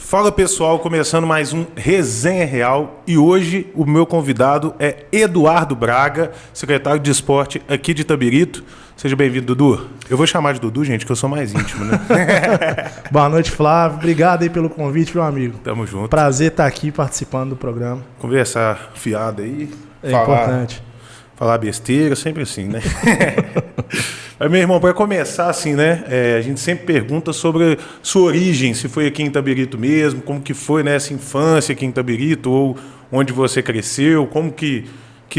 Fala pessoal, começando mais um Resenha Real e hoje o meu convidado é Eduardo Braga, secretário de esporte aqui de Itabirito. Seja bem-vindo, Dudu. Eu vou chamar de Dudu, gente, que eu sou mais íntimo, né? Boa noite, Flávio. Obrigado aí pelo convite, meu amigo. Tamo junto. Prazer estar aqui participando do programa. Conversar fiado aí. É importante. Falar besteira, sempre assim, né? Mas, meu irmão, para começar assim, né? A gente sempre pergunta sobre sua origem, se foi aqui em Itabirito mesmo, como que foi, né, essa infância aqui em Itabirito, ou onde você cresceu, como que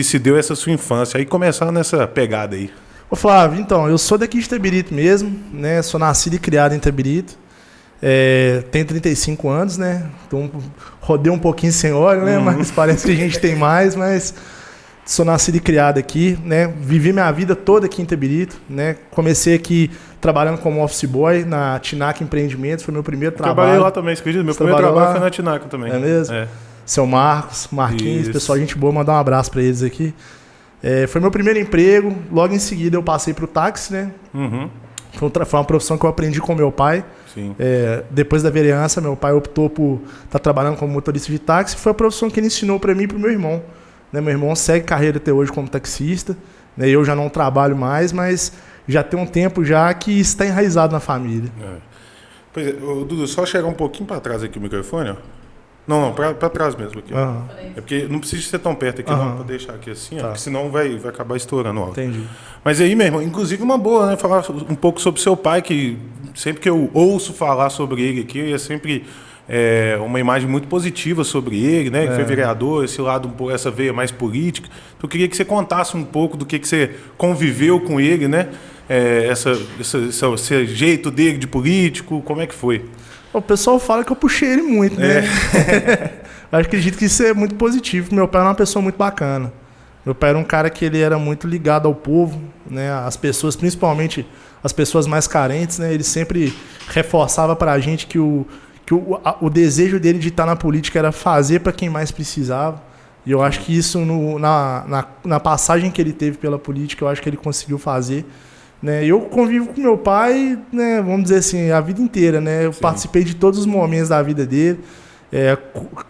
se deu essa sua infância. Aí começar nessa pegada aí. Ô Flávio, então, eu sou daqui de Itabirito mesmo, né? Sou nascido e criado em Itabirito. Tenho 35 anos, né? Então, rodei um pouquinho sem óleo, né? Mas parece que a gente tem mais, mas sou nascido e criado aqui, né? Vivi minha vida toda aqui em Itabirito, né? Comecei aqui trabalhando como office boy na Tinac Empreendimentos, foi meu primeiro trabalho. Trabalhei lá também, acredita? Meu primeiro trabalho foi na Tinac também. É mesmo? É. Seu Marcos, Marquinhos, isso. Pessoal, gente boa, mandar um abraço para eles aqui. Foi meu primeiro emprego, logo em seguida eu passei para o táxi, né? Uhum. Foi uma profissão que eu aprendi com meu pai. Sim. Depois da vereança, meu pai optou por estar trabalhando como motorista de táxi. Foi a profissão que ele ensinou para mim e para o meu irmão. Né? Meu irmão segue carreira até hoje como taxista. Né? Eu já não trabalho mais, mas já tem um tempo já que está enraizado na família. Pois é, Dudu, só chegar um pouquinho para trás aqui o microfone, ó. Não, para trás mesmo aqui. Uhum. É porque não precisa ser tão perto aqui, não, para deixar aqui assim, ó, porque senão vai acabar estourando o áudio. Entendi. Mas aí, meu irmão, inclusive uma boa, né? Falar um pouco sobre seu pai, que sempre que eu ouço falar sobre ele aqui, é sempre uma imagem muito positiva sobre ele, né? Que foi vereador, esse lado, essa veia mais política. Então eu queria que você contasse um pouco do que você conviveu com ele, né? Esse jeito dele de político, como é que foi? O pessoal fala que eu puxei ele muito, né? Eu acredito que isso é muito positivo. Meu pai era uma pessoa muito bacana. Meu pai era um cara que ele era muito ligado ao povo, né? As pessoas, principalmente as pessoas mais carentes, né? Ele sempre reforçava para a gente que o desejo dele de estar na política era fazer para quem mais precisava. E eu acho que isso, na passagem que ele teve pela política, eu acho que ele conseguiu fazer. Né, eu convivo com meu pai, né, vamos dizer assim, a vida inteira, né? Eu participei de todos os momentos da vida dele,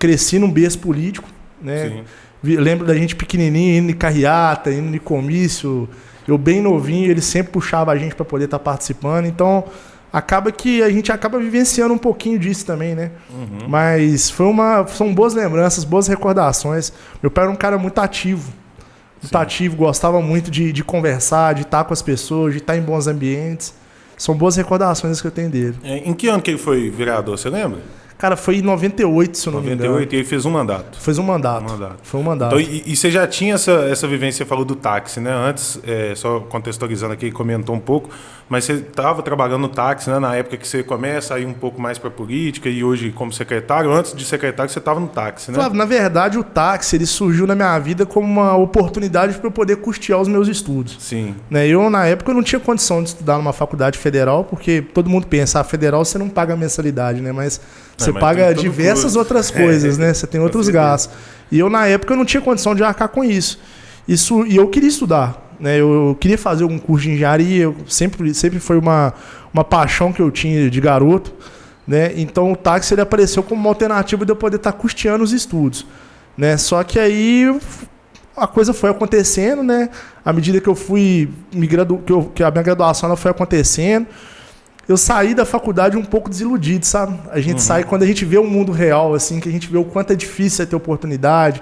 cresci num berço político, né? Lembro da gente pequenininho, indo em carreata, indo em comício, eu bem novinho, ele sempre puxava a gente para poder estar participando, então acaba que a gente acaba vivenciando um pouquinho disso também, né? Uhum. Mas são boas lembranças, boas recordações. Meu pai era um cara muito ativo. Gostava muito de conversar, de estar com as pessoas, de estar em bons ambientes. São boas recordações que eu tenho dele. Em que ano que ele foi vereador, você lembra? Cara, foi em 98, se eu não me engano. 98, e ele fez um mandato. Fez um mandato. Foi um mandato. Então, e você já tinha essa vivência, você falou do táxi, né? Antes, só contextualizando aqui, comentou um pouco, mas você estava trabalhando no táxi, né? Na época que você começa a ir um pouco mais para a política e hoje como secretário. Antes de secretário, você estava no táxi, né? Flávio, na verdade, o táxi ele surgiu na minha vida como uma oportunidade para eu poder custear os meus estudos. Sim. Né? Eu, na época, eu não tinha condição de estudar numa faculdade federal, porque todo mundo pensa, federal você não paga mensalidade, né? Mas você paga diversas outras coisas, né? Você tem outros gastos. E eu, na época, eu não tinha condição de arcar com isso. E eu queria estudar, né? Eu queria fazer algum curso de engenharia, sempre foi uma paixão que eu tinha de garoto, né? Então, o táxi ele apareceu como uma alternativa de eu poder estar custeando os estudos, né? Só que aí a coisa foi acontecendo, né? À medida que eu fui que a minha graduação ela foi acontecendo, eu saí da faculdade um pouco desiludido, sabe? A gente sai quando a gente vê o mundo real, assim, que a gente vê o quanto é difícil ter oportunidade,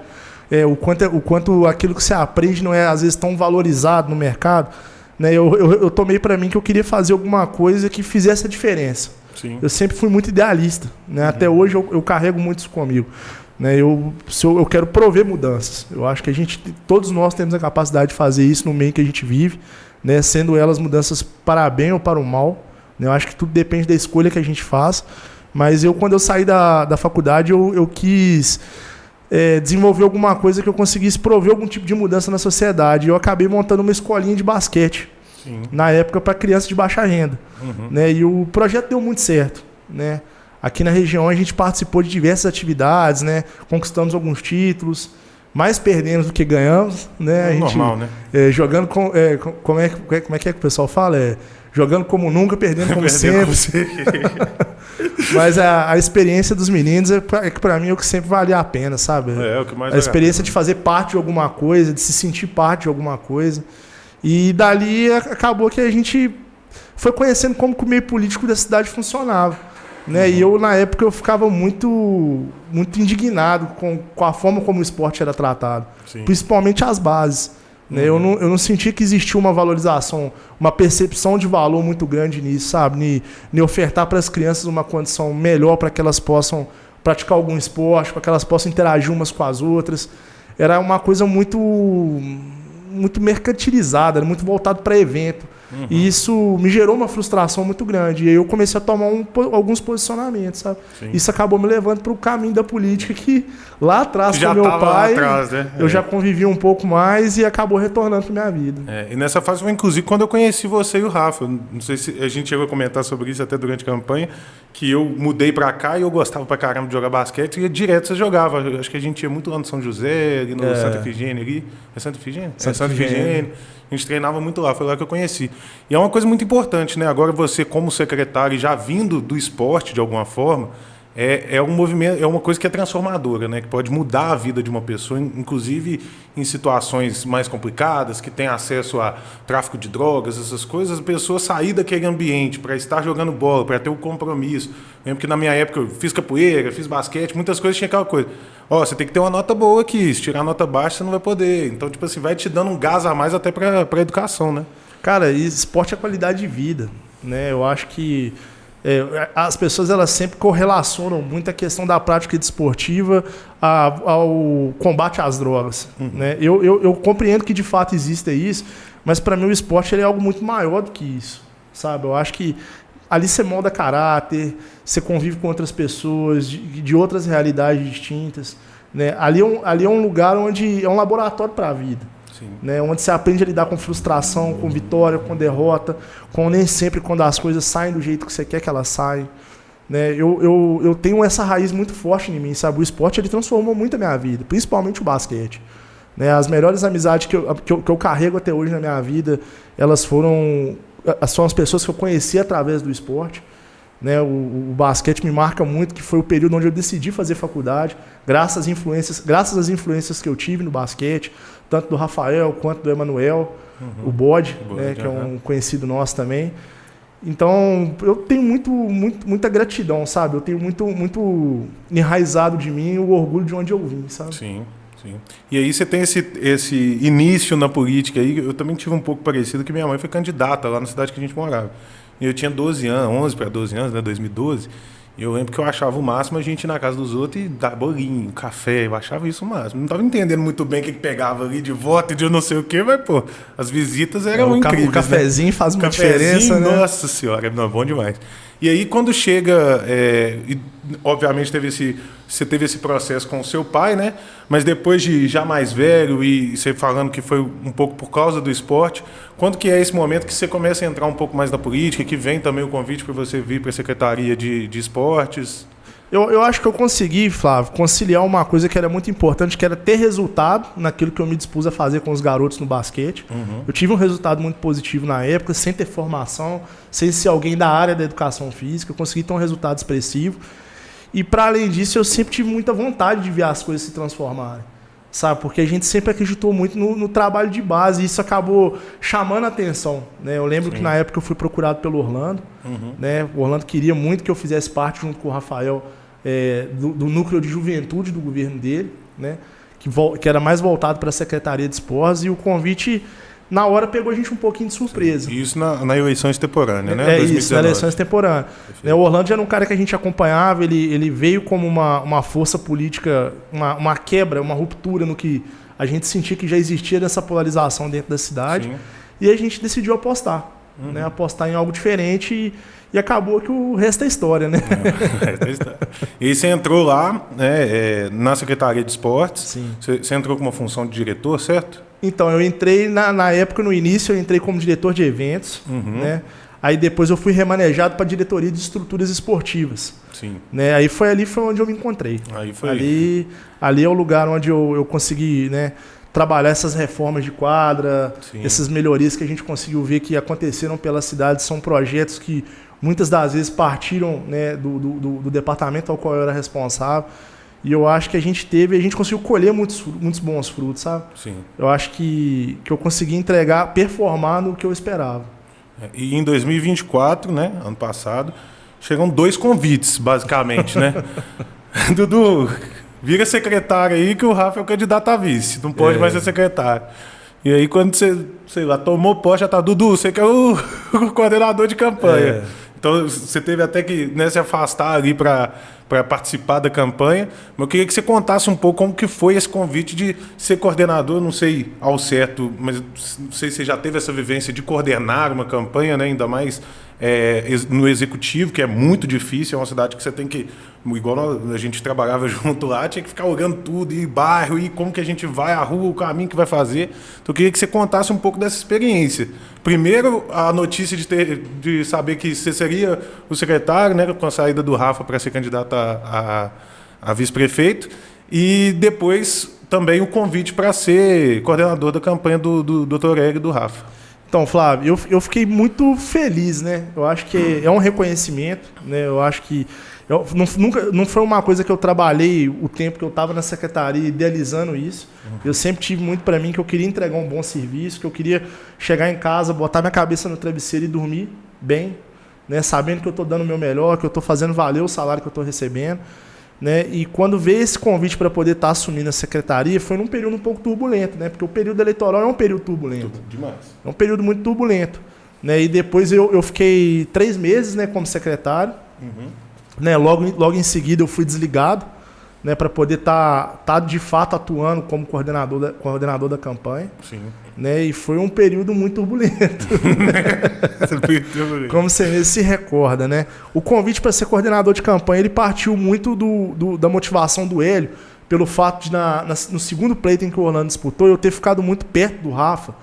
o quanto aquilo que você aprende não é, às vezes, tão valorizado no mercado. Né? Eu tomei para mim que eu queria fazer alguma coisa que fizesse a diferença. Sim. Eu sempre fui muito idealista. Né? Até hoje eu carrego muito isso comigo. Né? Eu quero prover mudanças. Eu acho que todos nós temos a capacidade de fazer isso no meio que a gente vive, né? Sendo elas mudanças para bem ou para o mal. Eu acho que tudo depende da escolha que a gente faz. Mas quando eu saí da faculdade, eu quis desenvolver alguma coisa que eu conseguisse prover algum tipo de mudança na sociedade. Eu acabei montando uma escolinha de basquete, na época, para crianças de baixa renda. Né? E o projeto deu muito certo. Né? Aqui na região a gente participou de diversas atividades, né? Conquistamos alguns títulos, mais perdemos do que ganhamos. Né? A gente, normal, né? Jogando como é que o pessoal fala? Jogando como nunca, perdendo como sempre. Mas a experiência dos meninos é que pra mim é o que sempre valia a pena, sabe? É o que mais a experiência de fazer parte de alguma coisa, de se sentir parte de alguma coisa. E dali acabou que a gente foi conhecendo como que o meio político da cidade funcionava. Né? E eu, na época, eu ficava muito indignado com a forma como o esporte era tratado. Sim. Principalmente as bases. Né? Eu não sentia que existia uma valorização, uma percepção de valor muito grande nisso, sabe? Em ofertar para as crianças uma condição melhor para que elas possam praticar algum esporte, para que elas possam interagir umas com as outras. Era uma coisa muito mercantilizada, era muito voltado para evento. E isso me gerou uma frustração muito grande. E aí eu comecei a tomar alguns posicionamentos, sabe? Sim. Isso acabou me levando para o caminho da política que lá atrás, com meu pai, né? Eu já convivi um pouco mais e acabou retornando para minha vida. E nessa fase foi, inclusive, quando eu conheci você e o Rafa. Não sei se a gente chegou a comentar sobre isso até durante a campanha, que eu mudei para cá e eu gostava pra caramba de jogar basquete e direto você jogava. Eu acho que a gente ia muito lá no São José, ali no Santa Efigênia ali. É Santa Efigênia? Santa Efigênia. A gente treinava muito lá, foi lá que eu conheci. E é uma coisa muito importante, né? Agora você, como secretário, já vindo do esporte de alguma forma, é um movimento, é uma coisa que é transformadora, né? Que pode mudar a vida de uma pessoa, inclusive em situações mais complicadas, que tem acesso a tráfico de drogas, essas coisas, a pessoa sair daquele ambiente para estar jogando bola, para ter um compromisso. Eu lembro que na minha época eu fiz capoeira, fiz basquete, muitas coisas tinha aquela coisa. Você tem que ter uma nota boa aqui, se tirar nota baixa você não vai poder. Então, tipo assim, vai te dando um gás a mais até para a educação, né? Cara, esporte é qualidade de vida, né? Eu acho que as pessoas elas sempre correlacionam muito a questão da prática desportiva ao combate às drogas. Né? Eu compreendo que de fato existe isso, mas para mim o esporte ele é algo muito maior do que isso. Sabe? Eu acho que ali você molda caráter, você convive com outras pessoas de outras realidades distintas. Né? Ali é um lugar onde é um laboratório para a vida. Né, onde você aprende a lidar com frustração, com vitória, com derrota, com nem sempre quando as coisas saem do jeito que você quer que elas saiam. Né, eu tenho essa raiz muito forte em mim, sabe? O esporte ele transformou muito a minha vida, principalmente o basquete. Né, as melhores amizades que eu carrego até hoje na minha vida, são as pessoas que eu conheci através do esporte. Né, o basquete me marca muito, que foi o período onde eu decidi fazer faculdade, graças às influências que eu tive no basquete, tanto do Rafael quanto do Emanuel, o Bode, né, que é um conhecido nosso também. Então, eu tenho muita gratidão, sabe? Eu tenho muito enraizado de mim o orgulho de onde eu vim, sabe? Sim. E aí você tem esse início na política aí, eu também tive um pouco parecido, que minha mãe foi candidata lá na cidade que a gente morava. E eu tinha 12 anos, 11 para 12 anos, né, 2012. E eu lembro que eu achava o máximo a gente ir na casa dos outros e dar bolinho, café, eu achava isso o máximo. Não estava entendendo muito bem o que pegava ali de voto e de eu não sei o quê, mas, pô, as visitas eram incríveis. O cafezinho, né? Faz uma diferença, né? Nossa senhora, não, bom demais. E aí, quando chega, e, obviamente você teve esse processo com o seu pai, né? Mas depois de já mais velho e você falando que foi um pouco por causa do esporte, quando que é esse momento que você começa a entrar um pouco mais na política, que vem também o convite para você vir para a Secretaria de Esportes? Eu acho que eu consegui, Flávio, conciliar uma coisa que era muito importante, que era ter resultado naquilo que eu me dispus a fazer com os garotos no basquete. Eu tive um resultado muito positivo na época, sem ter formação, sem ser alguém da área da educação física, eu consegui ter um resultado expressivo. E, para além disso, eu sempre tive muita vontade de ver as coisas se transformarem. Sabe? Porque a gente sempre acreditou muito no trabalho de base e isso acabou chamando a atenção. Né? Eu lembro que na época eu fui procurado pelo Orlando. Né? O Orlando queria muito que eu fizesse parte, junto com o Rafael, do núcleo de juventude do governo dele, né? Que era mais voltado para a Secretaria de Esportes, e o convite, na hora, pegou a gente um pouquinho de surpresa. Sim. Isso na eleição extemporânea, né? Isso, na eleição extemporânea. O Orlando já era um cara que a gente acompanhava, ele veio como uma força política, uma quebra, uma ruptura no que a gente sentia que já existia dessa polarização dentro da cidade. Sim. E a gente decidiu apostar. Né? Apostar em algo diferente e acabou que o resto é história, né? E aí você entrou lá, né, na Secretaria de Esportes. Sim. Você entrou com uma função de diretor, certo? Então, eu entrei, na época, no início, eu entrei como diretor de eventos, né? Aí depois eu fui remanejado para a diretoria de estruturas esportivas. Sim. Né? Aí foi onde eu me encontrei. Ali é o lugar onde eu consegui, né, trabalhar essas reformas de quadra, essas melhorias que a gente conseguiu ver que aconteceram pela cidade. São projetos que muitas das vezes partiram, né, do departamento ao qual eu era responsável. E eu acho que a gente conseguiu colher muitos bons frutos, sabe? Sim. Eu acho que eu consegui performar no que eu esperava. E em 2024, né, ano passado, chegam 2 convites, basicamente, né? Dudu, vira secretário aí que o Rafa é o candidato a vice, não pode mais ser secretário. E aí quando você, sei lá, tomou posse, já tá, Dudu, você que é o coordenador de campanha. Então você teve até que, né, se afastar ali para participar da campanha. Mas eu queria que você contasse um pouco como que foi esse convite de ser coordenador, não sei ao certo, mas não sei se você já teve essa vivência de coordenar uma campanha, né, ainda mais no executivo, que é muito difícil, é uma cidade que você tem que, igual a gente trabalhava junto lá, tinha que ficar olhando tudo, e bairro, e como que a gente vai, a rua, o caminho que vai fazer. Então eu queria que você contasse um pouco dessa experiência. Primeiro, a notícia de saber que você seria o secretário, né, com a saída do Rafa para ser candidato a vice-prefeito, e depois também o convite para ser coordenador da campanha do Dr. Hélio e do Rafa. Então, Flávio, eu fiquei muito feliz, né? Eu acho que é um reconhecimento, né? Eu acho que não foi uma coisa que eu trabalhei o tempo que eu estava na secretaria idealizando isso. Eu sempre tive muito para mim que eu queria entregar um bom serviço, que eu queria chegar em casa, botar minha cabeça no travesseiro e dormir bem, né? Sabendo que eu estou dando o meu melhor, que eu estou fazendo valer o salário que eu estou recebendo. Né? E quando veio esse convite para poder estar assumindo a secretaria, foi num período um pouco turbulento, né? Porque o período eleitoral é um período turbulento. Demais. É um período muito turbulento. Né? E depois eu fiquei 3 meses, né, como secretário. Né? Logo em seguida eu fui desligado, né, para poder tá de fato atuando como coordenador da campanha. Sim. Né? E foi um período muito turbulento. Como você mesmo se recorda, né? O convite para ser coordenador de campanha ele partiu muito da motivação do Hélio, pelo fato de no segundo pleito em que o Orlando disputou, eu ter ficado muito perto do Rafa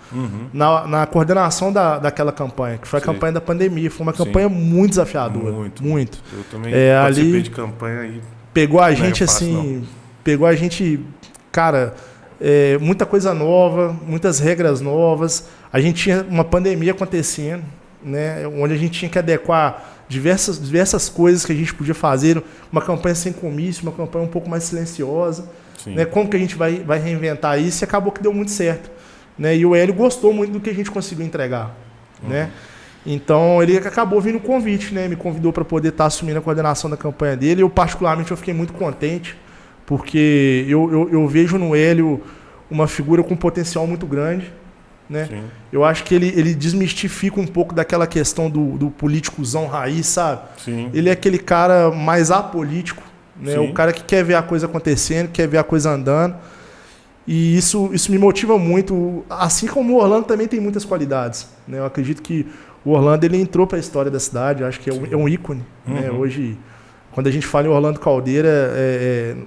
na coordenação daquela campanha, que foi a campanha da pandemia. Foi uma campanha muito desafiadora. Muito. Eu também participei ali de campanha e pegou a gente assim, pegou a gente, cara, muita coisa nova, muitas regras novas. A gente tinha uma pandemia acontecendo, né, onde a gente tinha que adequar diversas coisas que a gente podia fazer, uma campanha sem comício, uma campanha um pouco mais silenciosa. Né, como que a gente vai reinventar isso? E acabou que deu muito certo. Né, e o Hélio gostou muito do que a gente conseguiu entregar. Né? Então ele acabou vindo o convite, né, me convidou para poder estar assumindo a coordenação da campanha dele. Eu particularmente fiquei muito contente, porque eu vejo no Hélio uma figura com potencial muito grande. Né? Eu acho que ele desmistifica um pouco daquela questão do políticozão raiz, sabe? Sim. Ele é aquele cara mais apolítico, né? O cara que quer ver a coisa acontecendo, quer ver a coisa andando. E isso me motiva muito, assim como o Orlando também tem muitas qualidades. Né? Eu acredito que o Orlando ele entrou para a história da cidade, eu acho que é um ícone. Né? Hoje, quando a gente fala em Orlando Caldeira,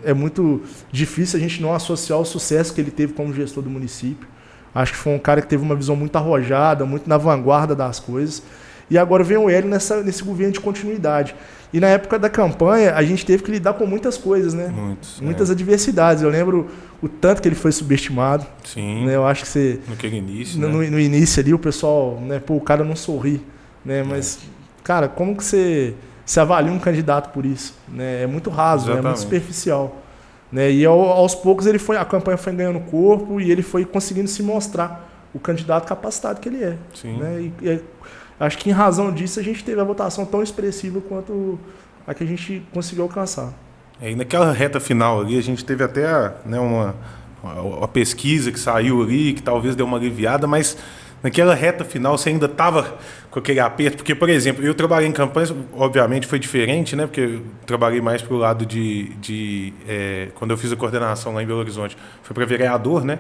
é muito difícil a gente não associar o sucesso que ele teve como gestor do município. Acho que foi um cara que teve uma visão muito arrojada, muito na vanguarda das coisas. E agora vem o Hélio nesse governo de continuidade. E na época da campanha, a gente teve que lidar com muitas coisas, né? Muitas adversidades. Eu lembro o tanto que ele foi subestimado. Sim. Né? Eu acho que você... Naquele início, no início ali, o pessoal... Né? Pô, o cara não sorri. Né? Mas, cara, como que você avalia um candidato por isso? Né? É muito raso, né? É muito superficial. Né? E aos poucos a campanha foi ganhando corpo e ele foi conseguindo se mostrar o candidato capacitado que ele é. Sim. Né? E acho que em razão disso a gente teve a votação tão expressiva quanto a que a gente conseguiu alcançar. E naquela reta final ali a gente teve até, né, uma pesquisa que saiu ali, que talvez deu uma aliviada, mas naquela reta final você ainda estava com aquele aperto, porque, por exemplo, eu trabalhei em campanhas, obviamente foi diferente, né? Porque eu trabalhei mais para o lado quando eu fiz a coordenação lá em Belo Horizonte, foi para vereador, né?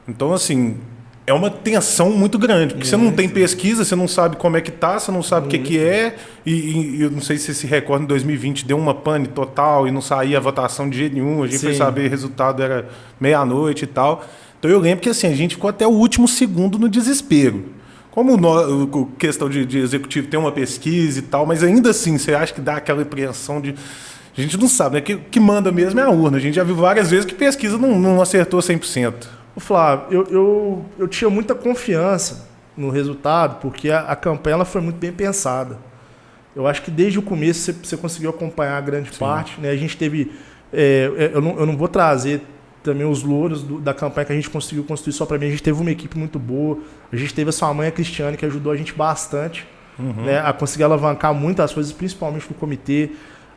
Então, assim, é uma tensão muito grande, porque você não tem pesquisa, você não sabe como é que tá, você não sabe o que é, e eu não sei se você se recorda, em 2020 deu uma pane total e não saía a votação de jeito nenhum, a gente foi saber o resultado, era meia-noite e tal. Então eu lembro que assim, a gente ficou até o último segundo no desespero. Como questão de executivo tem uma pesquisa e tal, mas ainda assim, você acha que dá aquela apreensão de... A gente não sabe, né? Que manda mesmo é a urna. A gente já viu várias vezes que pesquisa não acertou 100%. Flávio, eu tinha muita confiança no resultado, porque a campanha ela foi muito bem pensada. Eu acho que desde o começo você conseguiu acompanhar a grande parte, né? A gente teve... eu não vou trazer também os louros da campanha que a gente conseguiu construir só para mim. A gente teve uma equipe muito boa. A gente teve a sua mãe, a Cristiane, que ajudou a gente bastante, né, a conseguir alavancar muitas coisas, principalmente no comitê.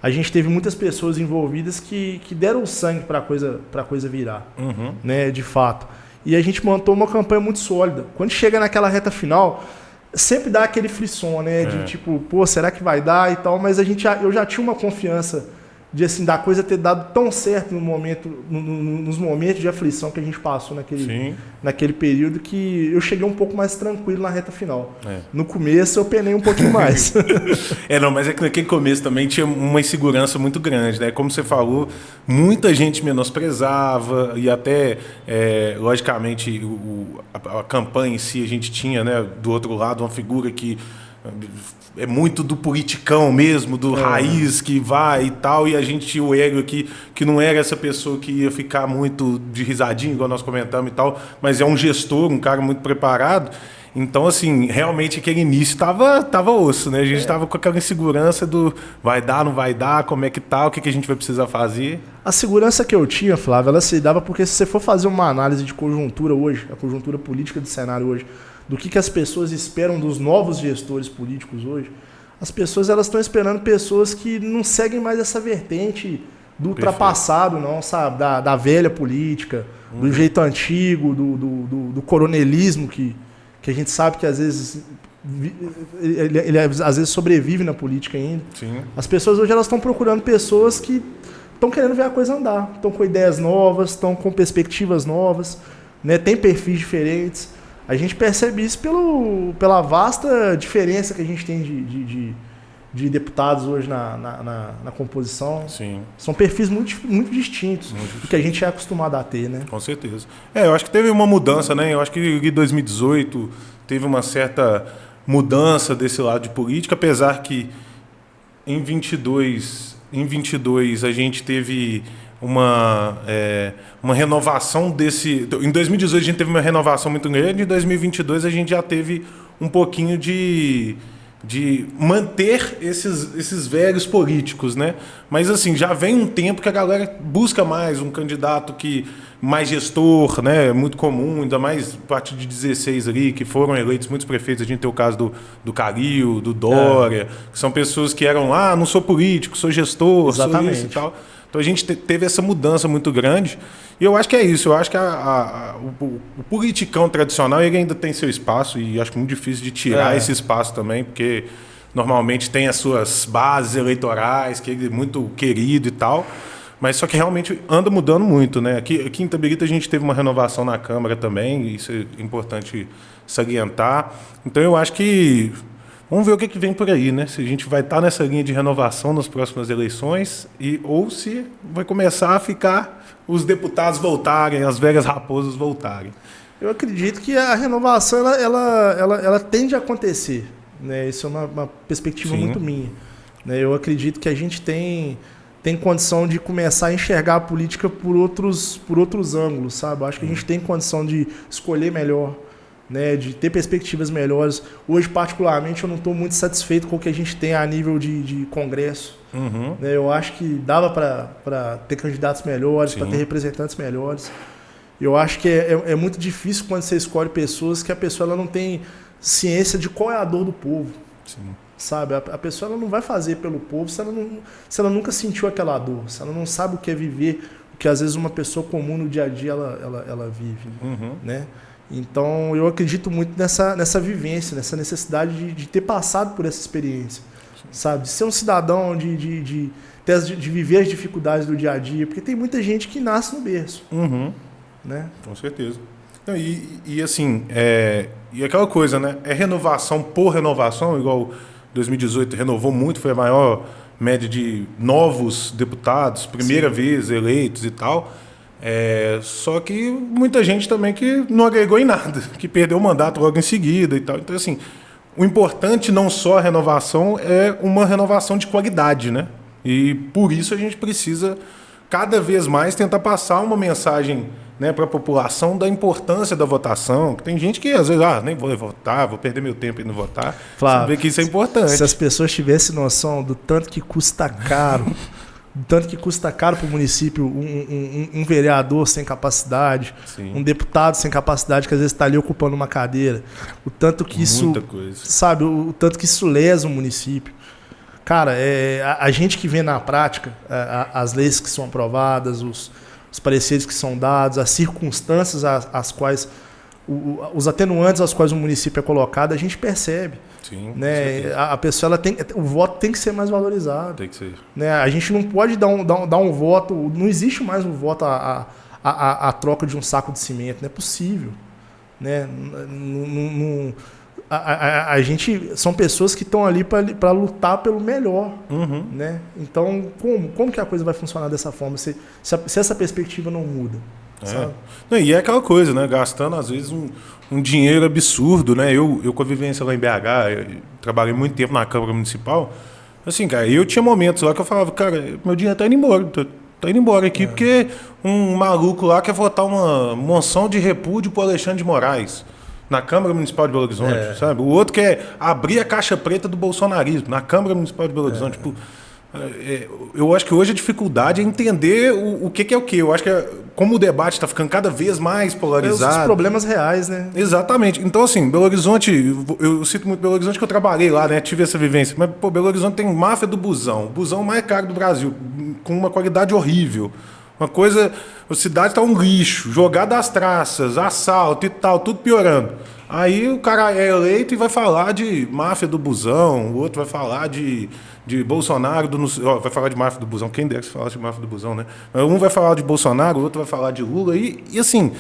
A gente teve muitas pessoas envolvidas que deram sangue para a coisa virar, né, de fato. E a gente montou uma campanha muito sólida. Quando chega naquela reta final, sempre dá aquele frisson, né, de tipo, pô, será que vai dar e tal, mas eu já tinha uma confiança de, assim, da coisa ter dado tão certo nos momentos de aflição que a gente passou naquele período, que eu cheguei um pouco mais tranquilo na reta final. No começo eu penei um pouquinho mais. Mas é que naquele começo também tinha uma insegurança muito grande, né? Como você falou, muita gente menosprezava e até, logicamente, a campanha em si, a gente tinha, né, do outro lado uma figura que é muito do politicão mesmo, do raiz que vai e tal, e a gente tinha o Hélio aqui, que não era essa pessoa que ia ficar muito de risadinho, igual nós comentamos e tal, mas é um gestor, um cara muito preparado. Então, assim, realmente aquele início tava osso, né? A gente tava com aquela insegurança do vai dar, não vai dar, como é que tá, o que a gente vai precisar fazer. A segurança que eu tinha, Flávio, ela se dava porque se você for fazer uma análise de conjuntura hoje, a conjuntura política do cenário hoje, do que as pessoas esperam dos novos gestores políticos hoje, as pessoas elas estão esperando pessoas que não seguem mais essa vertente do ultrapassado, não, sabe? Da velha política, do jeito antigo, do coronelismo que a gente sabe que às vezes ele às vezes sobrevive na política ainda. Sim. As pessoas hoje elas estão procurando pessoas que estão querendo ver a coisa andar, estão com ideias novas, estão com perspectivas novas, né? Tem perfis diferentes. A gente percebe isso pela vasta diferença que a gente tem de deputados hoje na composição. Sim. São perfis muito distintos do que a gente é acostumado a ter, né? Com certeza. Eu acho que teve uma mudança, né? Eu acho que em 2018 teve uma certa mudança desse lado de política, apesar que em 22 a gente teve uma renovação desse... Em 2018 a gente teve uma renovação muito grande, em 2022 a gente já teve um pouquinho de manter esses velhos políticos, né? Mas assim, já vem um tempo que a galera busca mais um candidato mais gestor, né? Muito comum, ainda mais a partir de 16 ali, que foram eleitos muitos prefeitos. A gente tem o caso do Calil, do Dória, que são pessoas que eram não sou político, sou gestor, exatamente, sou isso e tal. Então a gente teve essa mudança muito grande. E eu acho que é isso. Eu acho que o politicão tradicional ele ainda tem seu espaço e acho muito difícil de tirar esse espaço também, porque normalmente tem as suas bases eleitorais, que ele é muito querido e tal. Mas só que realmente anda mudando muito, né? Aqui em Itabirito a gente teve uma renovação na Câmara também, isso é importante salientar. Então eu acho que... Vamos ver o que vem por aí, né? Se a gente vai estar nessa linha de renovação nas próximas eleições ou se vai começar a ficar os deputados voltarem, as velhas raposas voltarem. Eu acredito que a renovação ela tende a acontecer, né? Isso é uma perspectiva muito minha, né? Eu acredito que a gente tem condição de começar a enxergar a política por outros ângulos, sabe? Eu acho que a gente tem condição de escolher melhor, né, de ter perspectivas melhores. Hoje, particularmente, eu não estou muito satisfeito com o que a gente tem a nível de Congresso. Né, eu acho que dava para ter candidatos melhores, para ter representantes melhores. Eu acho que é muito difícil quando você escolhe pessoas que a pessoa ela não tem ciência de qual é a dor do povo. Sim. Sabe? A pessoa ela não vai fazer pelo povo se ela nunca sentiu aquela dor, se ela não sabe o que é viver, o que às vezes uma pessoa comum no dia a dia ela vive. Né? Então, eu acredito muito nessa vivência, nessa necessidade de ter passado por essa experiência, sabe? De ser um cidadão, de viver as dificuldades do dia a dia, porque tem muita gente que nasce no berço. Né? Com certeza. Então, e assim, e aquela coisa, né? É renovação por renovação, igual 2018 renovou muito, foi a maior média de novos deputados, primeira vez eleitos e tal. Só que muita gente também que não agregou em nada, que perdeu o mandato logo em seguida e tal. Então, assim, o importante não só a renovação, é uma renovação de qualidade, né? E por isso a gente precisa cada vez mais tentar passar uma mensagem né, para a população da importância da votação. Tem gente que às vezes, nem vou votar, vou perder meu tempo indo votar. Flávio, você vê que isso é importante. Se as pessoas tivessem noção do tanto que custa caro, para o município um vereador sem capacidade, Sim. um deputado sem capacidade que às vezes está ali ocupando uma cadeira, o tanto que Muita isso, coisa. sabe, o tanto que isso lesa o município. Cara, a gente que vê na prática as leis que são aprovadas, os pareceres que são dados, as circunstâncias às quais, os atenuantes aos quais o município é colocado, a gente percebe. Sim, né? A pessoa, o voto tem que ser mais valorizado. Tem que ser. Né? A gente não pode dar um voto, não existe mais um voto a troca de um saco de cimento, não é possível. Né? A gente são pessoas que estão ali para lutar pelo melhor. Uhum. Né? Então, como que a coisa vai funcionar dessa forma se essa perspectiva não muda? Sabe? E é aquela coisa, né? Gastando às vezes um dinheiro absurdo, né? Eu com a vivência lá em BH, eu trabalhei muito tempo na Câmara Municipal. Assim, cara, eu tinha momentos lá que eu falava, cara, meu dinheiro tá indo embora, tá indo embora aqui, porque um maluco lá quer votar uma moção de repúdio pro Alexandre de Moraes na Câmara Municipal de Belo Horizonte, sabe? O outro quer abrir a caixa preta do bolsonarismo na Câmara Municipal de Belo Horizonte. Tipo, eu acho que hoje a dificuldade é entender o que é o que. Eu acho que como o debate está ficando cada vez mais polarizado. Os problemas reais, né? Exatamente. Então, assim, Belo Horizonte, eu cito muito Belo Horizonte que eu trabalhei lá, né? Tive essa vivência. Mas, pô, Belo Horizonte tem máfia do busão. O busão mais caro do Brasil, com uma qualidade horrível. Uma coisa, a cidade está um lixo, jogada às traças, assalto e tal, tudo piorando. Aí o cara é eleito e vai falar de máfia do busão, o outro vai falar de Bolsonaro, vai falar de máfia do busão, quem dera que falasse de máfia do busão, né? Um vai falar de Bolsonaro, o outro vai falar de Lula, e assim,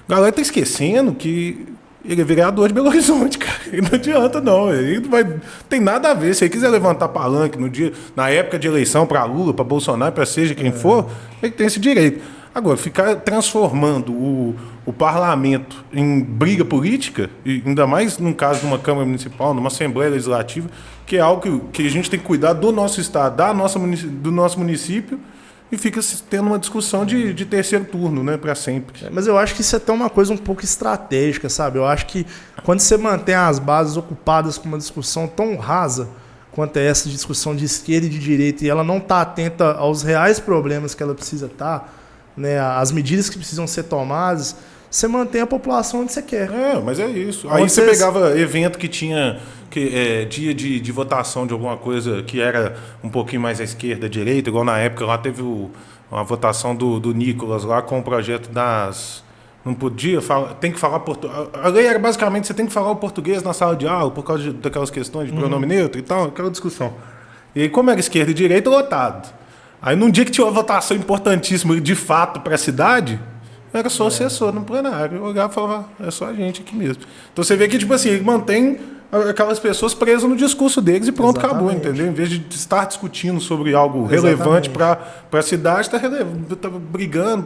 a galera tá esquecendo que ele é vereador de Belo Horizonte, cara. E não adianta, não. Ele não tem nada a ver. Se ele quiser levantar palanque na época de eleição para Lula, para Bolsonaro, para seja quem for, ele tem esse direito. Agora, ficar transformando o parlamento em briga política, e ainda mais num caso de uma Câmara Municipal, numa Assembleia Legislativa, que é algo que a gente tem que cuidar do nosso Estado, do nosso município, e fica tendo uma discussão de terceiro turno, né, para sempre. Mas eu acho que isso é até uma coisa um pouco estratégica, sabe? Eu acho que quando você mantém as bases ocupadas com uma discussão tão rasa quanto é essa discussão de esquerda e de direita, e ela não está atenta aos reais problemas que ela precisa estar, né, as medidas que precisam ser tomadas, você mantém a população onde você quer. Mas é isso. Aí você pegava evento que tinha dia de votação de alguma coisa que era um pouquinho mais à esquerda, à direita, igual na época lá teve uma votação do Nicolas lá com o projeto das... Não podia falar, tem que falar português. A lei era basicamente você tem que falar o português na sala de aula por causa daquelas questões de pronome neutro e tal, aquela discussão. E aí, como era esquerda e direita, lotado. Aí, num dia que tinha uma votação importantíssima de fato para a cidade, era só assessor no plenário. Eu olhava e falava, é só a gente aqui mesmo. Então você vê que, tipo assim, ele mantém aquelas pessoas presas no discurso deles e pronto, acabou, entendeu? Em vez de estar discutindo sobre algo relevante para a cidade, está brigando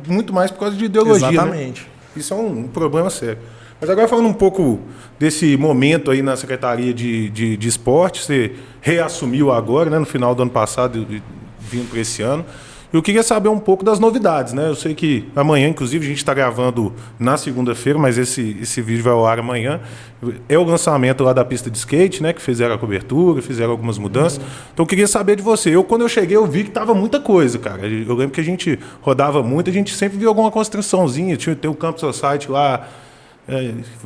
muito mais por causa de ideologia. Exatamente. Né? Isso é um problema sério. Mas agora falando um pouco desse momento aí na Secretaria de Esporte, você reassumiu agora, né, no final do ano passado e vindo para esse ano. Eu queria saber um pouco das novidades, né? Eu sei que amanhã, inclusive, a gente está gravando na segunda-feira, mas esse vídeo vai ao ar amanhã. É o lançamento lá da pista de skate, né? Que fizeram a cobertura, fizeram algumas mudanças. Então eu queria saber de você. Quando eu cheguei, eu vi que tava muita coisa, cara. Eu lembro que a gente rodava muito, a gente sempre via alguma construçãozinha. Tem o Campus Society lá.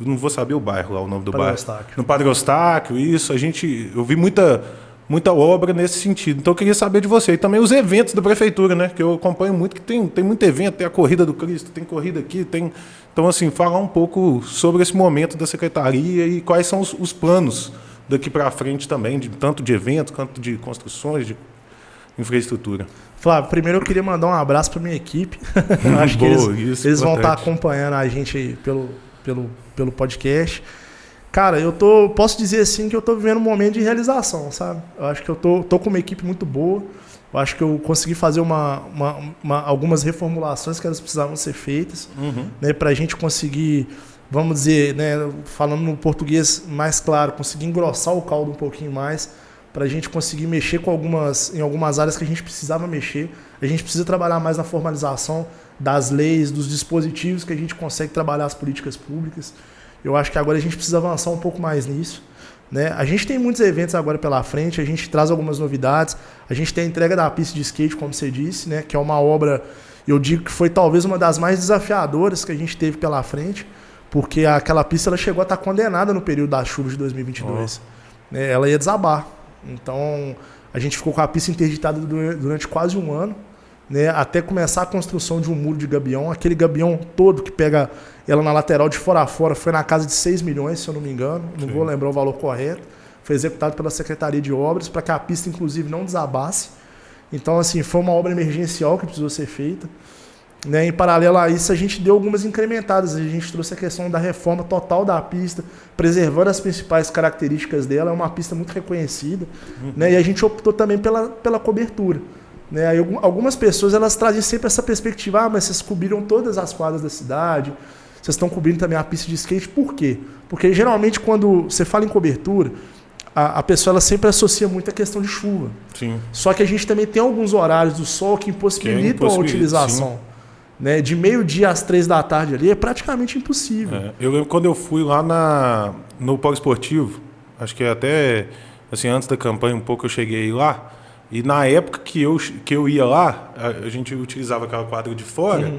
Não vou saber o bairro lá, o nome do bairro. No Padre Eustáquio, isso. Eu vi muita obra nesse sentido. Então eu queria saber de você. E também os eventos da prefeitura, né? Que eu acompanho muito, que tem muito evento, tem a Corrida do Cristo, tem corrida aqui, tem... Então, assim, falar um pouco sobre esse momento da secretaria e quais são os planos daqui para frente também, tanto de eventos quanto de construções, de infraestrutura. Flávio, primeiro eu queria mandar um abraço para minha equipe. Acho que eles vão estar acompanhando a gente aí pelo podcast. Cara, posso dizer assim que eu tô vivendo um momento de realização, sabe? Eu acho que eu tô com uma equipe muito boa. Eu acho que eu consegui fazer algumas reformulações que elas precisavam ser feitas, né, para a gente conseguir, vamos dizer, né, falando no português mais claro, conseguir engrossar o caldo um pouquinho mais, para a gente conseguir mexer em algumas áreas que a gente precisava mexer. A gente precisa trabalhar mais na formalização das leis, dos dispositivos que a gente consegue trabalhar as políticas públicas. Eu acho que agora a gente precisa avançar um pouco mais nisso, né? A gente tem muitos eventos agora pela frente, a gente traz algumas novidades. A gente tem a entrega da pista de skate, como você disse, né? Que é uma obra, eu digo que foi talvez uma das mais desafiadoras que a gente teve pela frente, porque aquela pista ela chegou a estar condenada no período das chuvas de 2022. Ela ia desabar. Então, a gente ficou com a pista interditada durante quase um ano, né, até começar a construção de um muro de gabião. Aquele gabião todo que pega ela na lateral de fora a fora foi na casa de 6 milhões, se eu não me engano. Não vou lembrar o valor correto. Foi executado pela Secretaria de Obras para que a pista, inclusive, não desabasse. Então, assim, foi uma obra emergencial que precisou ser feita. Né, em paralelo a isso, a gente deu algumas incrementadas. A gente trouxe a questão da reforma total da pista, preservando as principais características dela. É uma pista muito reconhecida. Né, e a gente optou também pela cobertura. Né, aí, algumas pessoas elas trazem sempre essa perspectiva: mas vocês cobriram todas as quadras da cidade, vocês estão cobrindo também a pista de skate. Por quê? Porque geralmente quando você fala em cobertura, a pessoa ela sempre associa muito a questão de chuva. Sim. Só que a gente também tem alguns horários do sol que impossibilitam a utilização. Sim. Né, de meio-dia às 3 da tarde ali é praticamente impossível. Eu lembro quando eu fui lá no Polo Esportivo, acho que até assim, antes da campanha um pouco eu cheguei lá, e na época que eu ia lá, a gente utilizava aquela quadra de fora,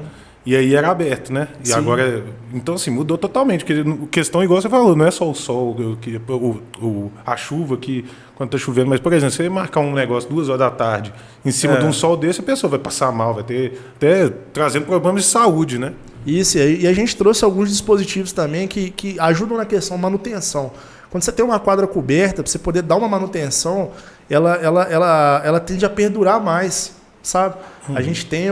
e aí era aberto, né? E agora, então assim, mudou totalmente, porque a questão, igual você falou, não é só o sol, a chuva que quando tá chovendo, mas, por exemplo, você marcar um negócio 2 horas da tarde em cima de um sol desse, a pessoa vai passar mal, vai ter até trazendo problemas de saúde, né? Isso, e a gente trouxe alguns dispositivos também que ajudam na questão de manutenção. Quando você tem uma quadra coberta, para você poder dar uma manutenção, ela tende a perdurar mais, sabe? A gente tem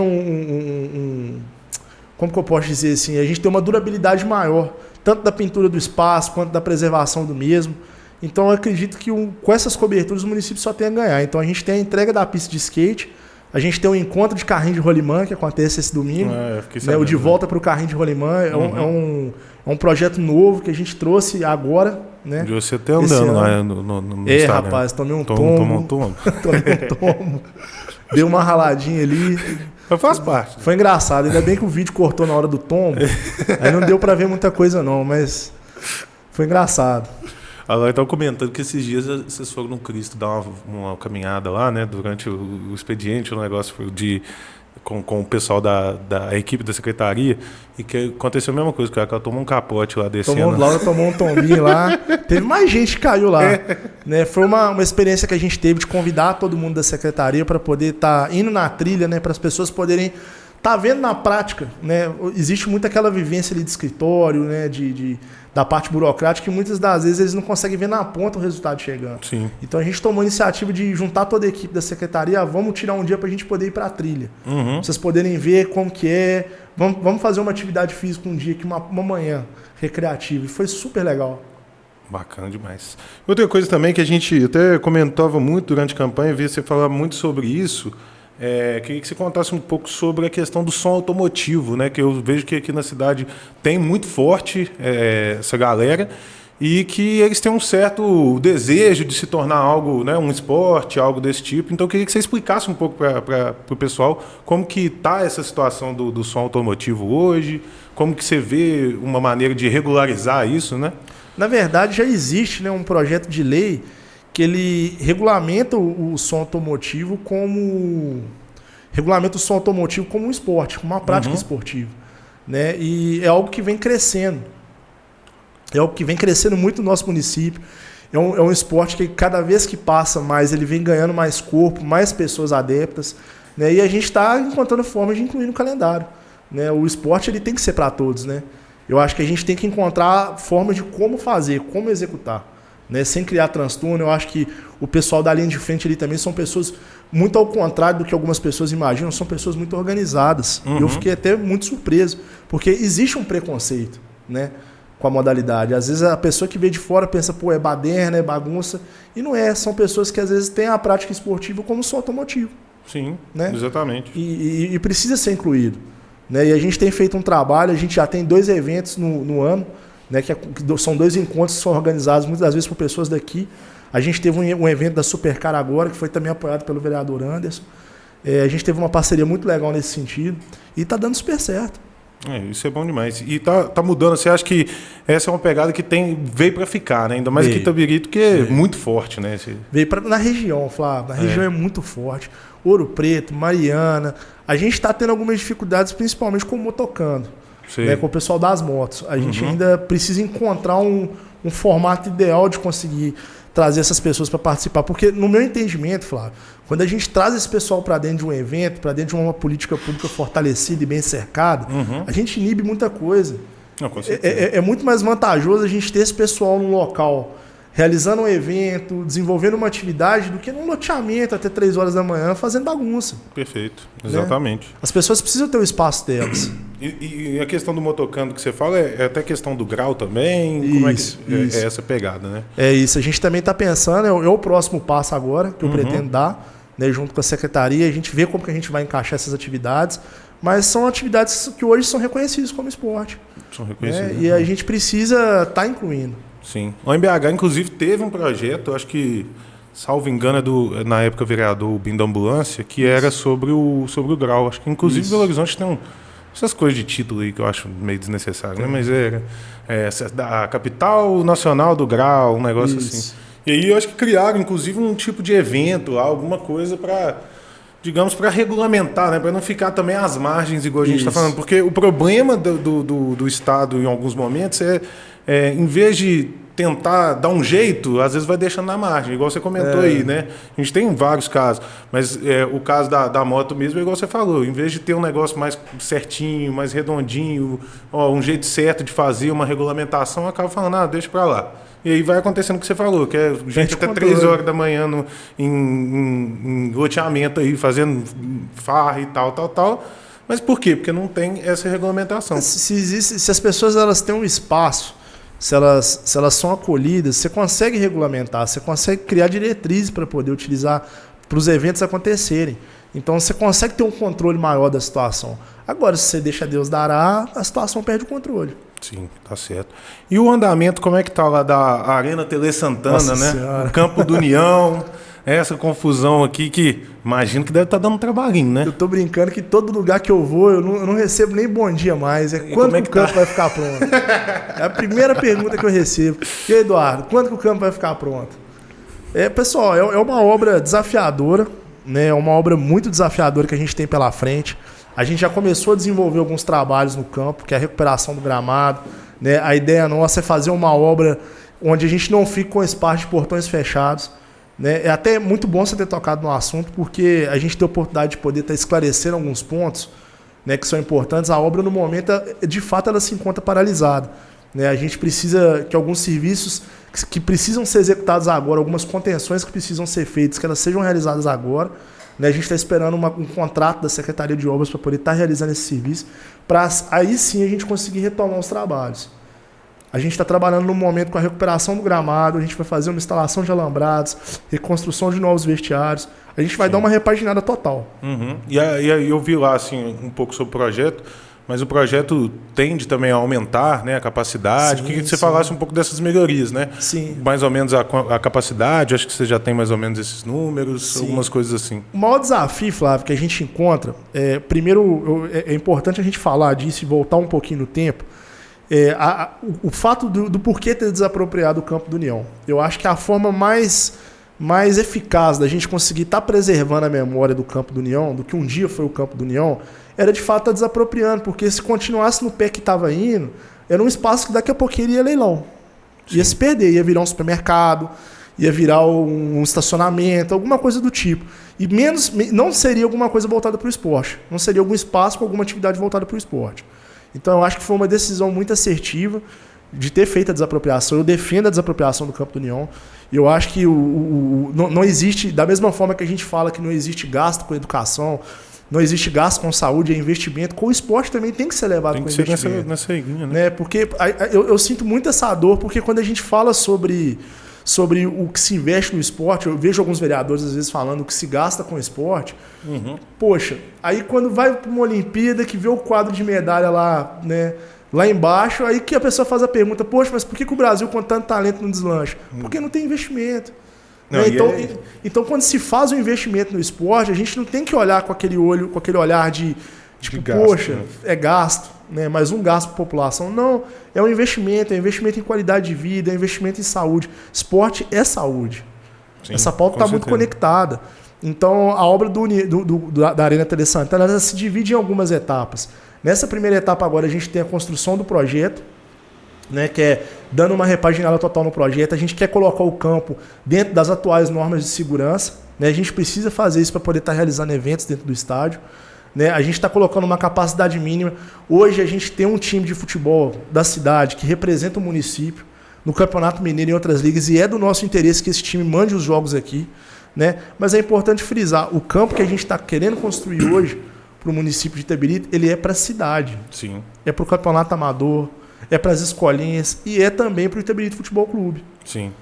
como que eu posso dizer assim? A gente tem uma durabilidade maior, tanto da pintura do espaço, quanto da preservação do mesmo. Então, eu acredito que com essas coberturas o município só tem a ganhar. Então, a gente tem a entrega da pista de skate, a gente tem um encontro de carrinho de rolimã, que acontece esse domingo. Né? O De Volta para o Carrinho de Rolimã. É um projeto novo que a gente trouxe agora. Né? De você até andando lá no Instagram. Rapaz, tomei um tombo. Tomei um tombo. Deu uma raladinha ali. Mas faz parte. Foi engraçado. Ainda bem que o vídeo cortou na hora do tombo. Aí não deu para ver muita coisa não, mas foi engraçado. Agora estão comentando que esses dias vocês foram no Cristo dar uma caminhada lá, né? Durante o expediente, o negócio com o pessoal da equipe da secretaria, e que aconteceu a mesma coisa, que ela tomou um capote lá descendo. Laura tomou um tombinho lá. Teve mais gente que caiu lá. Né? Foi uma experiência que a gente teve de convidar todo mundo da secretaria para poder estar indo na trilha, né? Para as pessoas poderem estar vendo na prática. Né? Existe muito aquela vivência ali de escritório, né? Da parte burocrática, que muitas das vezes eles não conseguem ver na ponta o resultado chegando. Sim. Então a gente tomou a iniciativa de juntar toda a equipe da secretaria, vamos tirar um dia para a gente poder ir para a trilha. Pra vocês poderem ver como que é, vamos fazer uma atividade física um dia, aqui, uma manhã recreativa, e foi super legal. Bacana demais. Outra coisa também que a gente até comentava muito durante a campanha, via você falar muito sobre isso, queria que você contasse um pouco sobre a questão do som automotivo, né? Que eu vejo que aqui na cidade tem muito forte essa galera, e que eles têm um certo desejo de se tornar algo, né? Um esporte, algo desse tipo. Então eu queria que você explicasse um pouco para o pessoal como que está essa situação do som automotivo hoje, como que você vê uma maneira de regularizar isso, né? Na verdade, já existe, né, um projeto de lei que ele regulamenta o som automotivo como um esporte, como uma prática esportiva, né? E é algo que vem crescendo. É algo que vem crescendo muito no nosso município. É um esporte que cada vez que passa mais, ele vem ganhando mais corpo, mais pessoas adeptas, né? E a gente está encontrando formas de incluir no calendário, né? O esporte ele tem que ser para todos, né? Eu acho que a gente tem que encontrar formas de como fazer, como executar. Né, sem criar transtorno. Eu acho que o pessoal da linha de frente ali também são pessoas muito ao contrário do que algumas pessoas imaginam, são pessoas muito organizadas. Eu fiquei até muito surpreso, porque existe um preconceito, né, com a modalidade. Às vezes a pessoa que vê de fora pensa, pô, é baderna, é bagunça, e não é. São pessoas que às vezes têm a prática esportiva como som automotivo. Sim, né? Exatamente. E precisa ser incluído. Né? E a gente tem feito um trabalho, a gente já tem 2 eventos no ano, né, que são 2 encontros que são organizados muitas das vezes por pessoas daqui. A gente teve um evento da Supercar agora, que foi também apoiado pelo vereador Anderson. A gente teve uma parceria muito legal nesse sentido e está dando super certo. Isso é bom demais. E tá mudando. Você acha que essa é uma pegada que veio para ficar, né? Ainda mais aqui em Itabirito, que é muito forte, né? Veio na região, Flávio. Na região é muito forte. Ouro Preto, Mariana. A gente está tendo algumas dificuldades, principalmente com o motocando, né? Com o pessoal das motos. A gente ainda precisa encontrar um formato ideal de conseguir trazer essas pessoas para participar. Porque, no meu entendimento, Flávio, quando a gente traz esse pessoal para dentro de um evento, para dentro de uma política pública fortalecida e bem cercada, a gente inibe muita coisa. Não, com certeza. É muito mais vantajoso a gente ter esse pessoal num local realizando um evento, desenvolvendo uma atividade, do que num loteamento até 3 horas da manhã fazendo bagunça. Perfeito, exatamente. Né? As pessoas precisam ter o espaço delas. E a questão do motocando que você fala é até questão do grau também? Isso, como é que é essa pegada, né? É isso, a gente também está pensando, é o próximo passo agora que eu pretendo dar, né, junto com a secretaria, a gente vê como que a gente vai encaixar essas atividades, mas são atividades que hoje são reconhecidas como esporte. São reconhecidas. E a gente precisa estar incluindo. Sim. O MBH, inclusive, teve um projeto, acho que, salvo engano, na época vereador Bim da Ambulância, que era sobre o grau. Acho que, inclusive, Belo Horizonte tem essas coisas de título aí que eu acho meio desnecessário, né? Mas era a capital nacional do grau, um negócio assim. E aí eu acho que criaram, inclusive, um tipo de evento, alguma coisa para, digamos, para regulamentar, né? Para não ficar também às margens, igual a gente está falando. Porque o problema do Estado, em alguns momentos, em vez de tentar dar um jeito, às vezes vai deixando na margem, igual você comentou aí, né? A gente tem vários casos, mas o caso da moto mesmo é igual você falou, em vez de ter um negócio mais certinho, mais redondinho, um jeito certo de fazer, uma regulamentação, acaba falando, deixa pra lá. E aí vai acontecendo o que você falou, que é gente até 3 horas da manhã em loteamento aí, fazendo farra e tal. Mas por quê? Porque não tem essa regulamentação. Se as pessoas elas têm um espaço, se elas são acolhidas, você consegue regulamentar, você consegue criar diretrizes para poder utilizar para os eventos acontecerem. Então você consegue ter um controle maior da situação. Agora, se você deixa Deus dará, a situação perde o controle. Sim, tá certo. E o andamento, como é que tá lá da Arena Tele Santana, Nossa né? Senhora. O Campo do União, essa confusão aqui que imagino que deve estar dando um trabalhinho, né? Eu tô brincando que todo lugar que eu vou, eu não recebo nem bom dia mais. Quando que o campo vai ficar pronto? É a primeira pergunta que eu recebo. E aí, Eduardo, quando que o campo vai ficar pronto? Pessoal, é uma obra desafiadora, né? É uma obra muito desafiadora que a gente tem pela frente. A gente já começou a desenvolver alguns trabalhos no campo, que é a recuperação do gramado, né? A ideia nossa é fazer uma obra onde a gente não fique com espaço de portões fechados, né? É até muito bom você ter tocado no assunto, porque a gente tem a oportunidade de poder estar esclarecendo alguns pontos, né, que são importantes. A obra, no momento, de fato, ela se encontra paralisada, né? A gente precisa que alguns serviços que precisam ser executados agora, algumas contenções que precisam ser feitas, que elas sejam realizadas agora. A gente está esperando um contrato da Secretaria de Obras para poder estar realizando esse serviço, para aí sim a gente conseguir retomar os trabalhos. A gente está trabalhando no momento com a recuperação do gramado, a gente vai fazer uma instalação de alambrados, reconstrução de novos vestiários, a gente vai dar uma repaginada total. E aí eu vi lá assim, um pouco sobre o projeto, mas o projeto tende também a aumentar, né, a capacidade. Queria que você falasse um pouco dessas melhorias, né? Sim. Mais ou menos a capacidade, acho que você já tem mais ou menos esses números, algumas coisas assim. O maior desafio, Flávio, que a gente encontra, primeiro é importante a gente falar disso e voltar um pouquinho no tempo, o fato do porquê ter desapropriado o Campo do União. Eu acho que a forma mais eficaz da gente conseguir estar preservando a memória do Campo do União, do que um dia foi o Campo do União, era de fato estar desapropriando, porque se continuasse no pé que estava indo, era um espaço que daqui a pouquinho iria leilão. Ia se perder, ia virar um supermercado, ia virar um estacionamento, alguma coisa do tipo. E não seria alguma coisa voltada para o esporte, não seria algum espaço com alguma atividade voltada para o esporte. Então eu acho que foi uma decisão muito assertiva de ter feito a desapropriação. Eu defendo a desapropriação do Campo do União. E eu acho que não existe, da mesma forma que a gente fala que não existe gasto com educação, não existe gasto com saúde, é investimento, com o esporte também tem que ser levado com investimento. Tem que ser nessa linha, né? Porque eu sinto muito essa dor, porque quando a gente fala sobre o que se investe no esporte, eu vejo alguns vereadores às vezes falando o que se gasta com o esporte. Poxa, aí quando vai para uma Olimpíada, que vê o quadro de medalha lá, né, lá embaixo, aí que a pessoa faz a pergunta, poxa, mas por que o Brasil com tanto talento não deslancha? Porque não tem investimento. Não, né? Então, quando se faz um investimento no esporte, a gente não tem que olhar com aquele olhar de tipo, gasto, poxa, né? é gasto, né? Mais um gasto para a população. Não, é um investimento em qualidade de vida, é um investimento em saúde. Esporte é saúde. Sim, essa pauta está muito conectada. Então, a obra da Arena Tele Santana ela se divide em algumas etapas. Nessa primeira etapa agora, a gente tem a construção do projeto, né, que é dando uma repaginada total no projeto. A gente quer colocar o campo dentro das atuais normas de segurança. Né? A gente precisa fazer isso para poder estar realizando eventos dentro do estádio. Né? A gente está colocando uma capacidade mínima. Hoje a gente tem um time de futebol da cidade que representa o município no Campeonato Mineiro e em outras ligas, e é do nosso interesse que esse time mande os jogos aqui. Né? Mas é importante frisar, o campo que a gente está querendo construir hoje para o município de Itabirito, ele é para a cidade. Sim. É para o campeonato amador, é para as escolinhas e é também para o Itabirito Futebol Clube. Sim.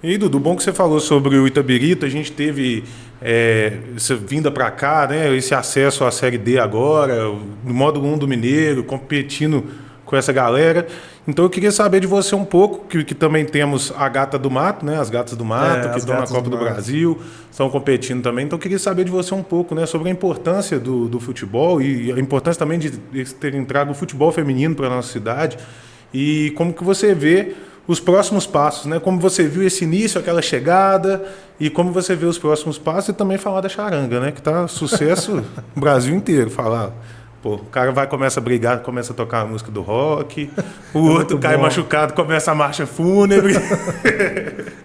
E Dudu, bom que você falou sobre o Itabirito, a gente teve essa vinda para cá, né, esse acesso à Série D agora, no módulo 1 do Mineiro, competindo com essa galera. Então eu queria saber de você um pouco, que também temos a Gata do Mato, né? As Gatas do Mato, que estão na Copa do Brasil, estão competindo também. Então eu queria saber de você um pouco, né, sobre a importância do futebol e a importância também de terem trago o futebol feminino para a nossa cidade e como que você vê os próximos passos, né? Como você viu esse início, aquela chegada e como você vê os próximos passos e também falar da charanga, né? Que está sucesso no Brasil inteiro, falar... Pô, o cara começa a brigar, começa a tocar a música do rock, o outro cai machucado, começa a marcha fúnebre.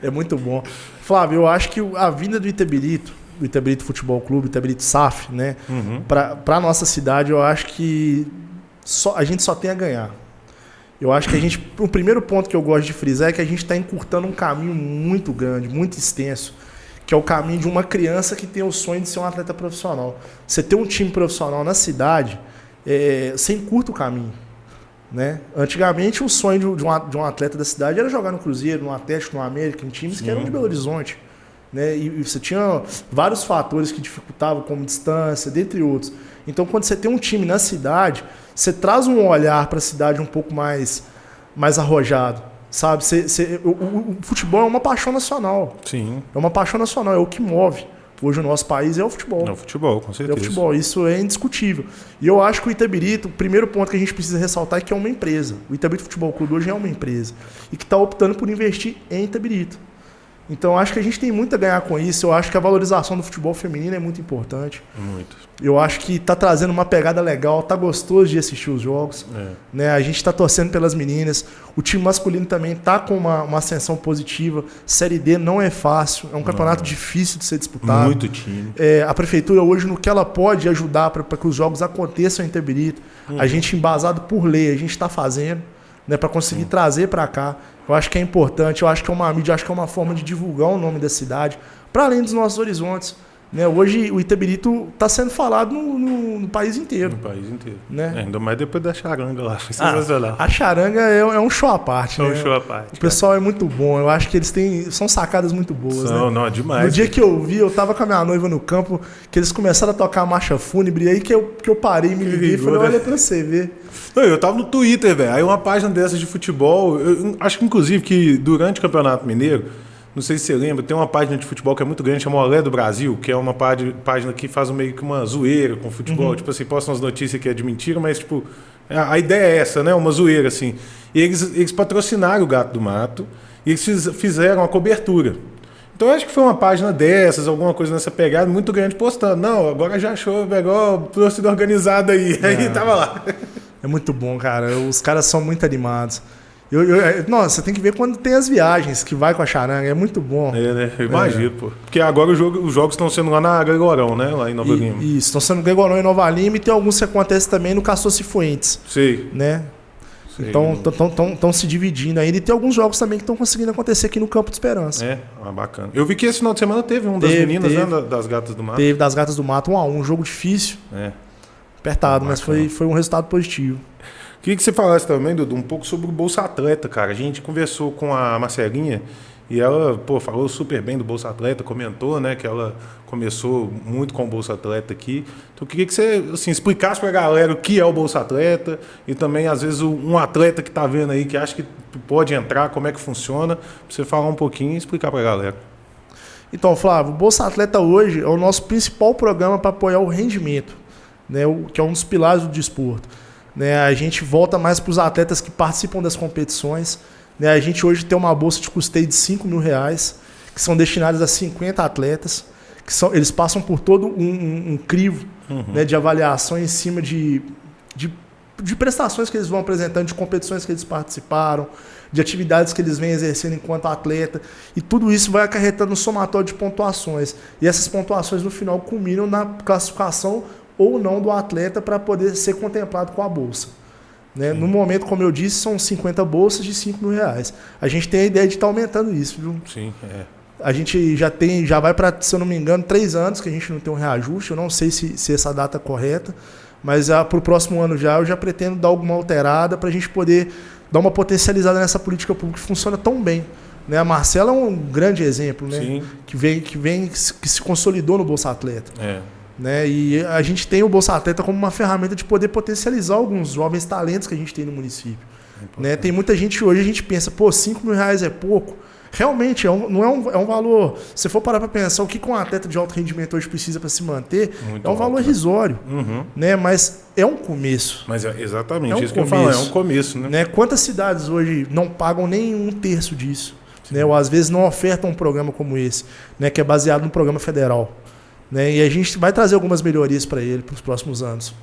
É muito bom. Flávio, eu acho que a vinda do Itabirito Futebol Clube, Itabirito SAF, né, para a nossa cidade, eu acho que a gente só tem a ganhar. Eu acho que o primeiro ponto que eu gosto de frisar é que a gente está encurtando um caminho muito grande, muito extenso, que é o caminho de uma criança que tem o sonho de ser um atleta profissional. Você ter um time profissional na cidade, você encurta o caminho. Né? Antigamente, o sonho de um atleta da cidade era jogar no Cruzeiro, no Atlético, no América, em times que eram de Belo Horizonte. Né? E você tinha vários fatores que dificultavam, como distância, dentre outros. Então, quando você tem um time na cidade, você traz um olhar para a cidade um pouco mais arrojado. Sabe? O futebol é uma paixão nacional. Sim. É uma paixão nacional, é o que move. Hoje o nosso país é o futebol. É o futebol, com certeza. É o futebol, isso é indiscutível. E eu acho que o Itabirito, o primeiro ponto que a gente precisa ressaltar é que é uma empresa. O Itabirito Futebol Clube hoje é uma empresa. E que está optando por investir em Itabirito. Então eu acho que a gente tem muito a ganhar com isso. Eu acho que a valorização do futebol feminino é muito importante. Muito. Eu acho que está trazendo uma pegada legal, está gostoso de assistir os jogos. Né? A gente está torcendo pelas meninas. O time masculino também está com uma ascensão positiva. Série D não é fácil, é um campeonato difícil de ser disputado. Muito time. A prefeitura hoje, no que ela pode ajudar para que os jogos aconteçam em Itabirito, a gente, embasado por lei, a gente está fazendo, né, para conseguir trazer para cá. Eu acho que é importante, eu acho que é uma mídia, eu acho que é uma forma de divulgar o nome da cidade, para além dos nossos horizontes. Né? Hoje o Itabirito está sendo falado no país inteiro. No país inteiro. Né? Ainda mais depois da charanga lá. Foi sensacional. A charanga é um show à parte. É um né? show à parte. O pessoal é muito bom. Eu acho que eles são sacadas muito boas. Não, né? não, demais. No dia que eu vi, eu tava com a minha noiva no campo, que eles começaram a tocar a marcha fúnebre, e aí que eu parei, me liguei e falei, olha pra você ver. Não, eu tava no Twitter, velho. Aí uma página dessas de futebol, eu acho que inclusive que durante o Campeonato Mineiro, não sei se você lembra, tem uma página de futebol que é muito grande, chama Olé do Brasil, que é uma página que faz meio que uma zoeira com o futebol. Tipo assim, postam umas notícias que é de mentira, mas tipo, a ideia é essa, né? Uma zoeira, assim. E eles patrocinaram o Gato do Mato e eles fizeram a cobertura. Então eu acho que foi uma página dessas, alguma coisa nessa pegada, muito grande, postando. Não, agora já achou, pegou torcida organizada aí. Aí tava lá. É muito bom, cara. Os caras são muito animados. Nossa, você tem que ver quando tem as viagens que vai com a charanga, é muito bom. Né? Eu imagino, pô. Porque agora os jogos estão sendo lá na Gregorão, né? Lá em Nova Lima. Isso, estão sendo no Gregorão em Nova Lima e tem alguns que acontecem também no Castor Cifuentes. Sei. Né? Então estão se dividindo ainda. E tem alguns jogos também que estão conseguindo acontecer aqui no Campo de Esperança. Bacana. Eu vi que esse final de semana teve um das meninas, né? Das Gatas do Mato. Teve das Gatas do Mato, 1-1, um jogo difícil. Apertado, mas foi um resultado positivo. Queria que você falasse também, Dudu, um pouco sobre o Bolsa Atleta, cara. A gente conversou com a Marcelinha e ela, falou super bem do Bolsa Atleta, comentou, né, que ela começou muito com o Bolsa Atleta aqui. Então eu queria que você, assim, explicasse pra galera o que é o Bolsa Atleta e também, às vezes, um atleta que tá vendo aí, que acha que pode entrar, como é que funciona, pra você falar um pouquinho e explicar pra galera. Então, Flávio, o Bolsa Atleta hoje é o nosso principal programa para apoiar o rendimento, né, que é um dos pilares do desporto. Né, a gente volta mais para os atletas que participam das competições. Né, a gente hoje tem uma bolsa de custeio de R$5.000, que são destinadas a 50 atletas, eles passam por todo um crivo, né, de avaliação em cima de prestações que eles vão apresentando, de competições que eles participaram, de atividades que eles vêm exercendo enquanto atleta, e tudo isso vai acarretando um somatório de pontuações. E essas pontuações no final culminam na classificação ou não do atleta para poder ser contemplado com a bolsa. Né? No momento, como eu disse, são 50 bolsas de R$5.000. A gente tem a ideia de estar aumentando isso, viu? Sim, A gente já vai para, se eu não me engano, 3 anos que a gente não tem um reajuste. Eu não sei se essa data é correta, mas para o próximo ano eu já pretendo dar alguma alterada para a gente poder dar uma potencializada nessa política pública que funciona tão bem. Né? A Marcela é um grande exemplo, né? que se consolidou no Bolsa Atleta. Né? E a gente tem o Bolsa Atleta como uma ferramenta de poder potencializar alguns jovens talentos que a gente tem no município. Né? Tem muita gente hoje, a gente pensa, pô, R$5.000 é pouco. Realmente, não é um valor. Se for parar para pensar, o que um atleta de alto rendimento hoje precisa para se manter, é um valor irrisório. Né? Mas é um começo. Mas é exatamente isso que eu falo, é um começo. Né? Quantas cidades hoje não pagam nem 1/3 disso? Né? Ou às vezes não ofertam um programa como esse, né? Que é baseado no programa federal. Né? E a gente vai trazer algumas melhorias para ele para os próximos anos.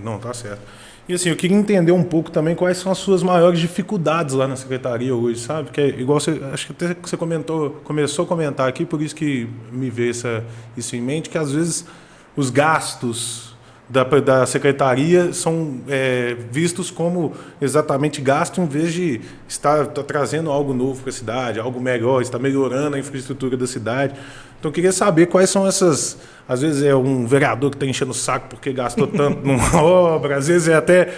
Não, tá certo. E assim, eu queria entender um pouco também quais são as suas maiores dificuldades lá na secretaria hoje, sabe? Que é igual acho que até que você começou a comentar aqui, por isso que me veio isso em mente, que às vezes os gastos da secretaria são vistos como exatamente gasto em vez de estar trazendo algo novo para a cidade, algo melhor, estar melhorando a infraestrutura da cidade. Então eu queria saber quais são essas. Às vezes é um vereador que está enchendo o saco porque gastou tanto numa obra, às vezes é até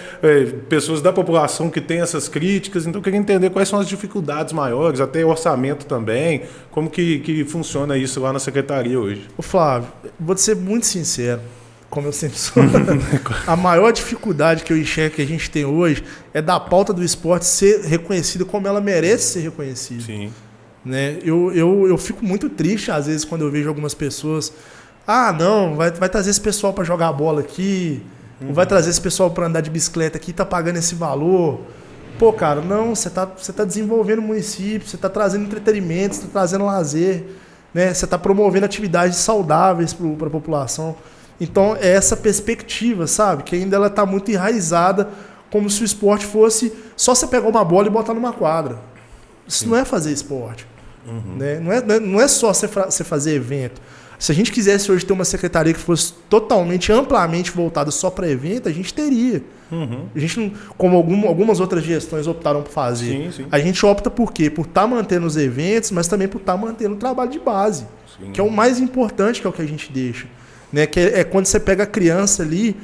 pessoas da população que têm essas críticas. Então eu queria entender quais são as dificuldades maiores, até orçamento também, como que funciona isso lá na secretaria hoje. Ô Flávio, vou ser muito sincero, como eu sempre sou. A maior dificuldade que eu enxergo que a gente tem hoje é da pauta do esporte ser reconhecida como ela merece ser reconhecida. Sim. Né? Eu fico muito triste, às vezes, quando eu vejo algumas pessoas... não, vai trazer esse pessoal para jogar bola aqui, ou vai trazer esse pessoal para andar de bicicleta aqui, tá pagando esse valor. Pô, cara, não, você tá desenvolvendo o município, você tá trazendo entretenimento, você tá trazendo lazer, né? Você tá promovendo atividades saudáveis para a população. Então, é essa perspectiva, sabe? Que ainda ela tá muito enraizada, como se o esporte fosse só você pegar uma bola e botar numa quadra. Isso não é fazer esporte. Né? Não é só você fazer evento. Se a gente quisesse hoje ter uma secretaria que fosse totalmente, amplamente voltada só para evento, a gente teria. A gente não, como algumas outras gestões optaram por fazer. Sim. A gente opta por quê? Por estar mantendo os eventos, mas também por estar mantendo o trabalho de base, que é o mais importante, que é o que a gente deixa. Né? Que é quando você pega a criança ali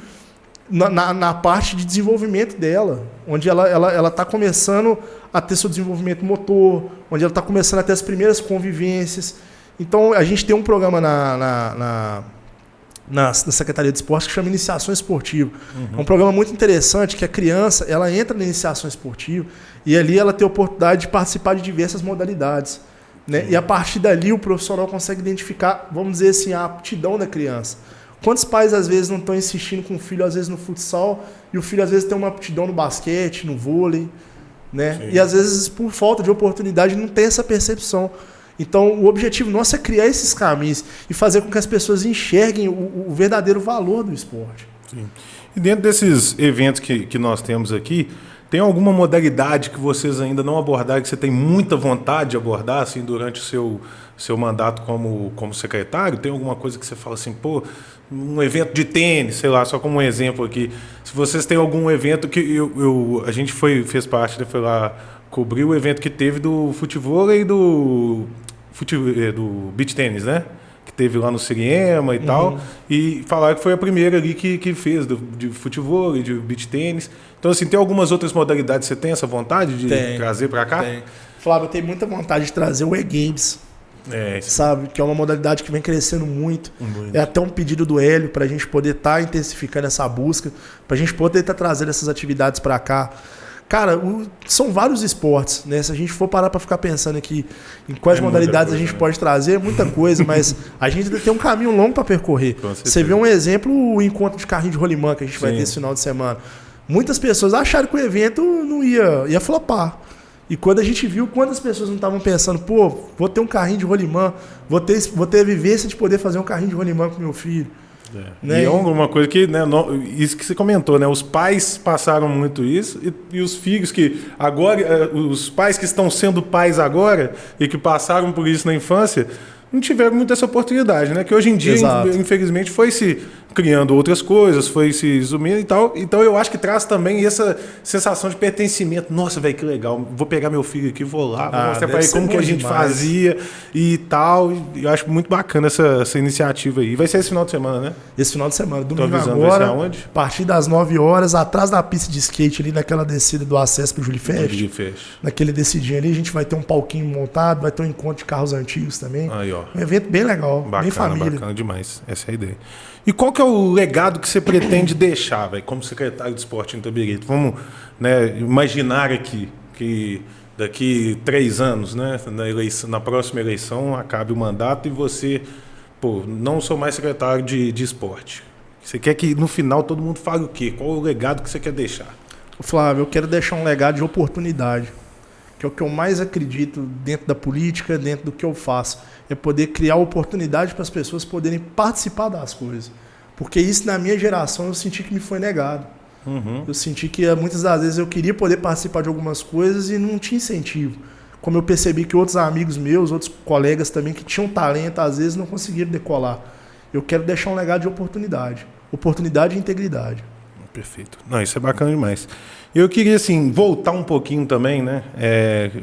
na parte de desenvolvimento dela, onde ela está começando a ter seu desenvolvimento motor, onde ela está começando a ter as primeiras convivências. Então, a gente tem um programa na Secretaria de Esportes que chama Iniciação Esportiva. É um programa muito interessante que a criança ela entra na iniciação esportiva e ali ela tem a oportunidade de participar de diversas modalidades. Né? E a partir dali o profissional consegue identificar, vamos dizer assim, a aptidão da criança. Quantos pais às vezes não estão insistindo com o filho, às vezes no futsal, e o filho às vezes tem uma aptidão no basquete, no vôlei, né? E às vezes por falta de oportunidade não tem essa percepção. Então, o objetivo nosso é criar esses caminhos e fazer com que as pessoas enxerguem o verdadeiro valor do esporte. Sim. E dentro desses eventos que nós temos aqui, tem alguma modalidade que vocês ainda não abordaram, que você tem muita vontade de abordar assim, durante o seu mandato como secretário? Tem alguma coisa que você fala assim, pô, um evento de tênis, sei lá, só como um exemplo aqui. Se vocês têm algum evento que a gente fez parte, né, foi lá cobrir o evento que teve do futebol e do beach tênis, né? Que teve lá no Siriema e tal. E falaram que foi a primeira ali que fez de futebol e de beach tênis. Então, assim, tem algumas outras modalidades. Você tem essa vontade de trazer para cá? Tem. Flávio, eu tenho muita vontade de trazer o E-Games. Sabe? Que é uma modalidade que vem crescendo muito. É até um pedido do Hélio para a gente poder estar intensificando essa busca, para a gente poder estar trazendo essas atividades para cá. Cara, são vários esportes, né? Se a gente for parar para ficar pensando aqui em quais modalidades coisa, a gente pode trazer, é muita coisa, mas a gente ainda tem um caminho longo para percorrer. Você vê um exemplo, o encontro de carrinho de rolimã que a gente vai ter esse final de semana. Muitas pessoas acharam que o evento não ia flopar. E quando a gente viu quantas pessoas não estavam pensando, pô, vou ter um carrinho de rolimã, vou ter a vivência de poder fazer um carrinho de rolimã com meu filho. Né? E é uma coisa que, né, isso que você comentou, né? Os pais passaram muito isso e os filhos que agora, os pais que estão sendo pais agora e que passaram por isso na infância, não tiveram muito essa oportunidade, né? Que hoje em dia, infelizmente, foi se criando outras coisas, foi se sumindo e tal. Então eu acho que traz também essa sensação de pertencimento. Nossa, velho, que legal. Vou pegar meu filho aqui, vou lá, vou mostrar pra ele como que a gente fazia e tal. E eu acho muito bacana essa iniciativa aí. Vai ser esse final de semana, né? Esse final de semana, domingo agora, a partir das 9 horas, atrás da pista de skate ali, naquela descida do acesso pro Júlio Fest. Naquele descidinho ali, a gente vai ter um palquinho montado, vai ter um encontro de carros antigos também. Aí, ó. Um evento bem legal, bem família. Bacana demais. Essa é a ideia. E qual que é o legado que você pretende deixar, véio, como secretário de esporte em Itabirito? Vamos, né, imaginar aqui que daqui 3 anos, né, na próxima eleição, acabe o mandato e você, pô, não sou mais secretário de esporte. Você quer que no final todo mundo fale o quê? Qual é o legado que você quer deixar? Flávio, eu quero deixar um legado de oportunidade, que é o que eu mais acredito dentro da política, dentro do que eu faço. É poder criar oportunidade para as pessoas poderem participar das coisas. Porque isso, na minha geração, eu senti que me foi negado. Eu senti que muitas das vezes eu queria poder participar de algumas coisas e não tinha incentivo. Como eu percebi que outros amigos meus, outros colegas também que tinham talento, às vezes não conseguiram decolar. Eu quero deixar um legado de oportunidade. Oportunidade e integridade. Perfeito. Não, isso é bacana demais. Eu queria, assim, voltar um pouquinho também, né?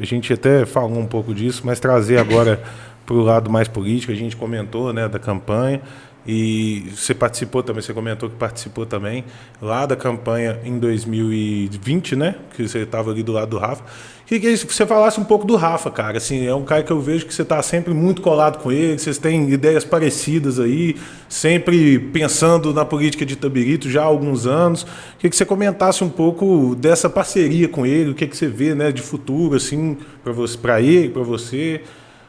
A gente até falou um pouco disso, mas trazer agora para o lado mais político. A gente comentou, né, da campanha e você participou também, você comentou que participou também lá da campanha em 2020, né? Que você estava ali do lado do Rafa. Queria que você falasse um pouco do Rafa, cara. Assim, é um cara que eu vejo que você está sempre muito colado com ele, vocês têm ideias parecidas aí, sempre pensando na política de Itabirito já há alguns anos. Queria que você comentasse um pouco dessa parceria com ele, o que você vê, né, de futuro, assim, para ele, para você.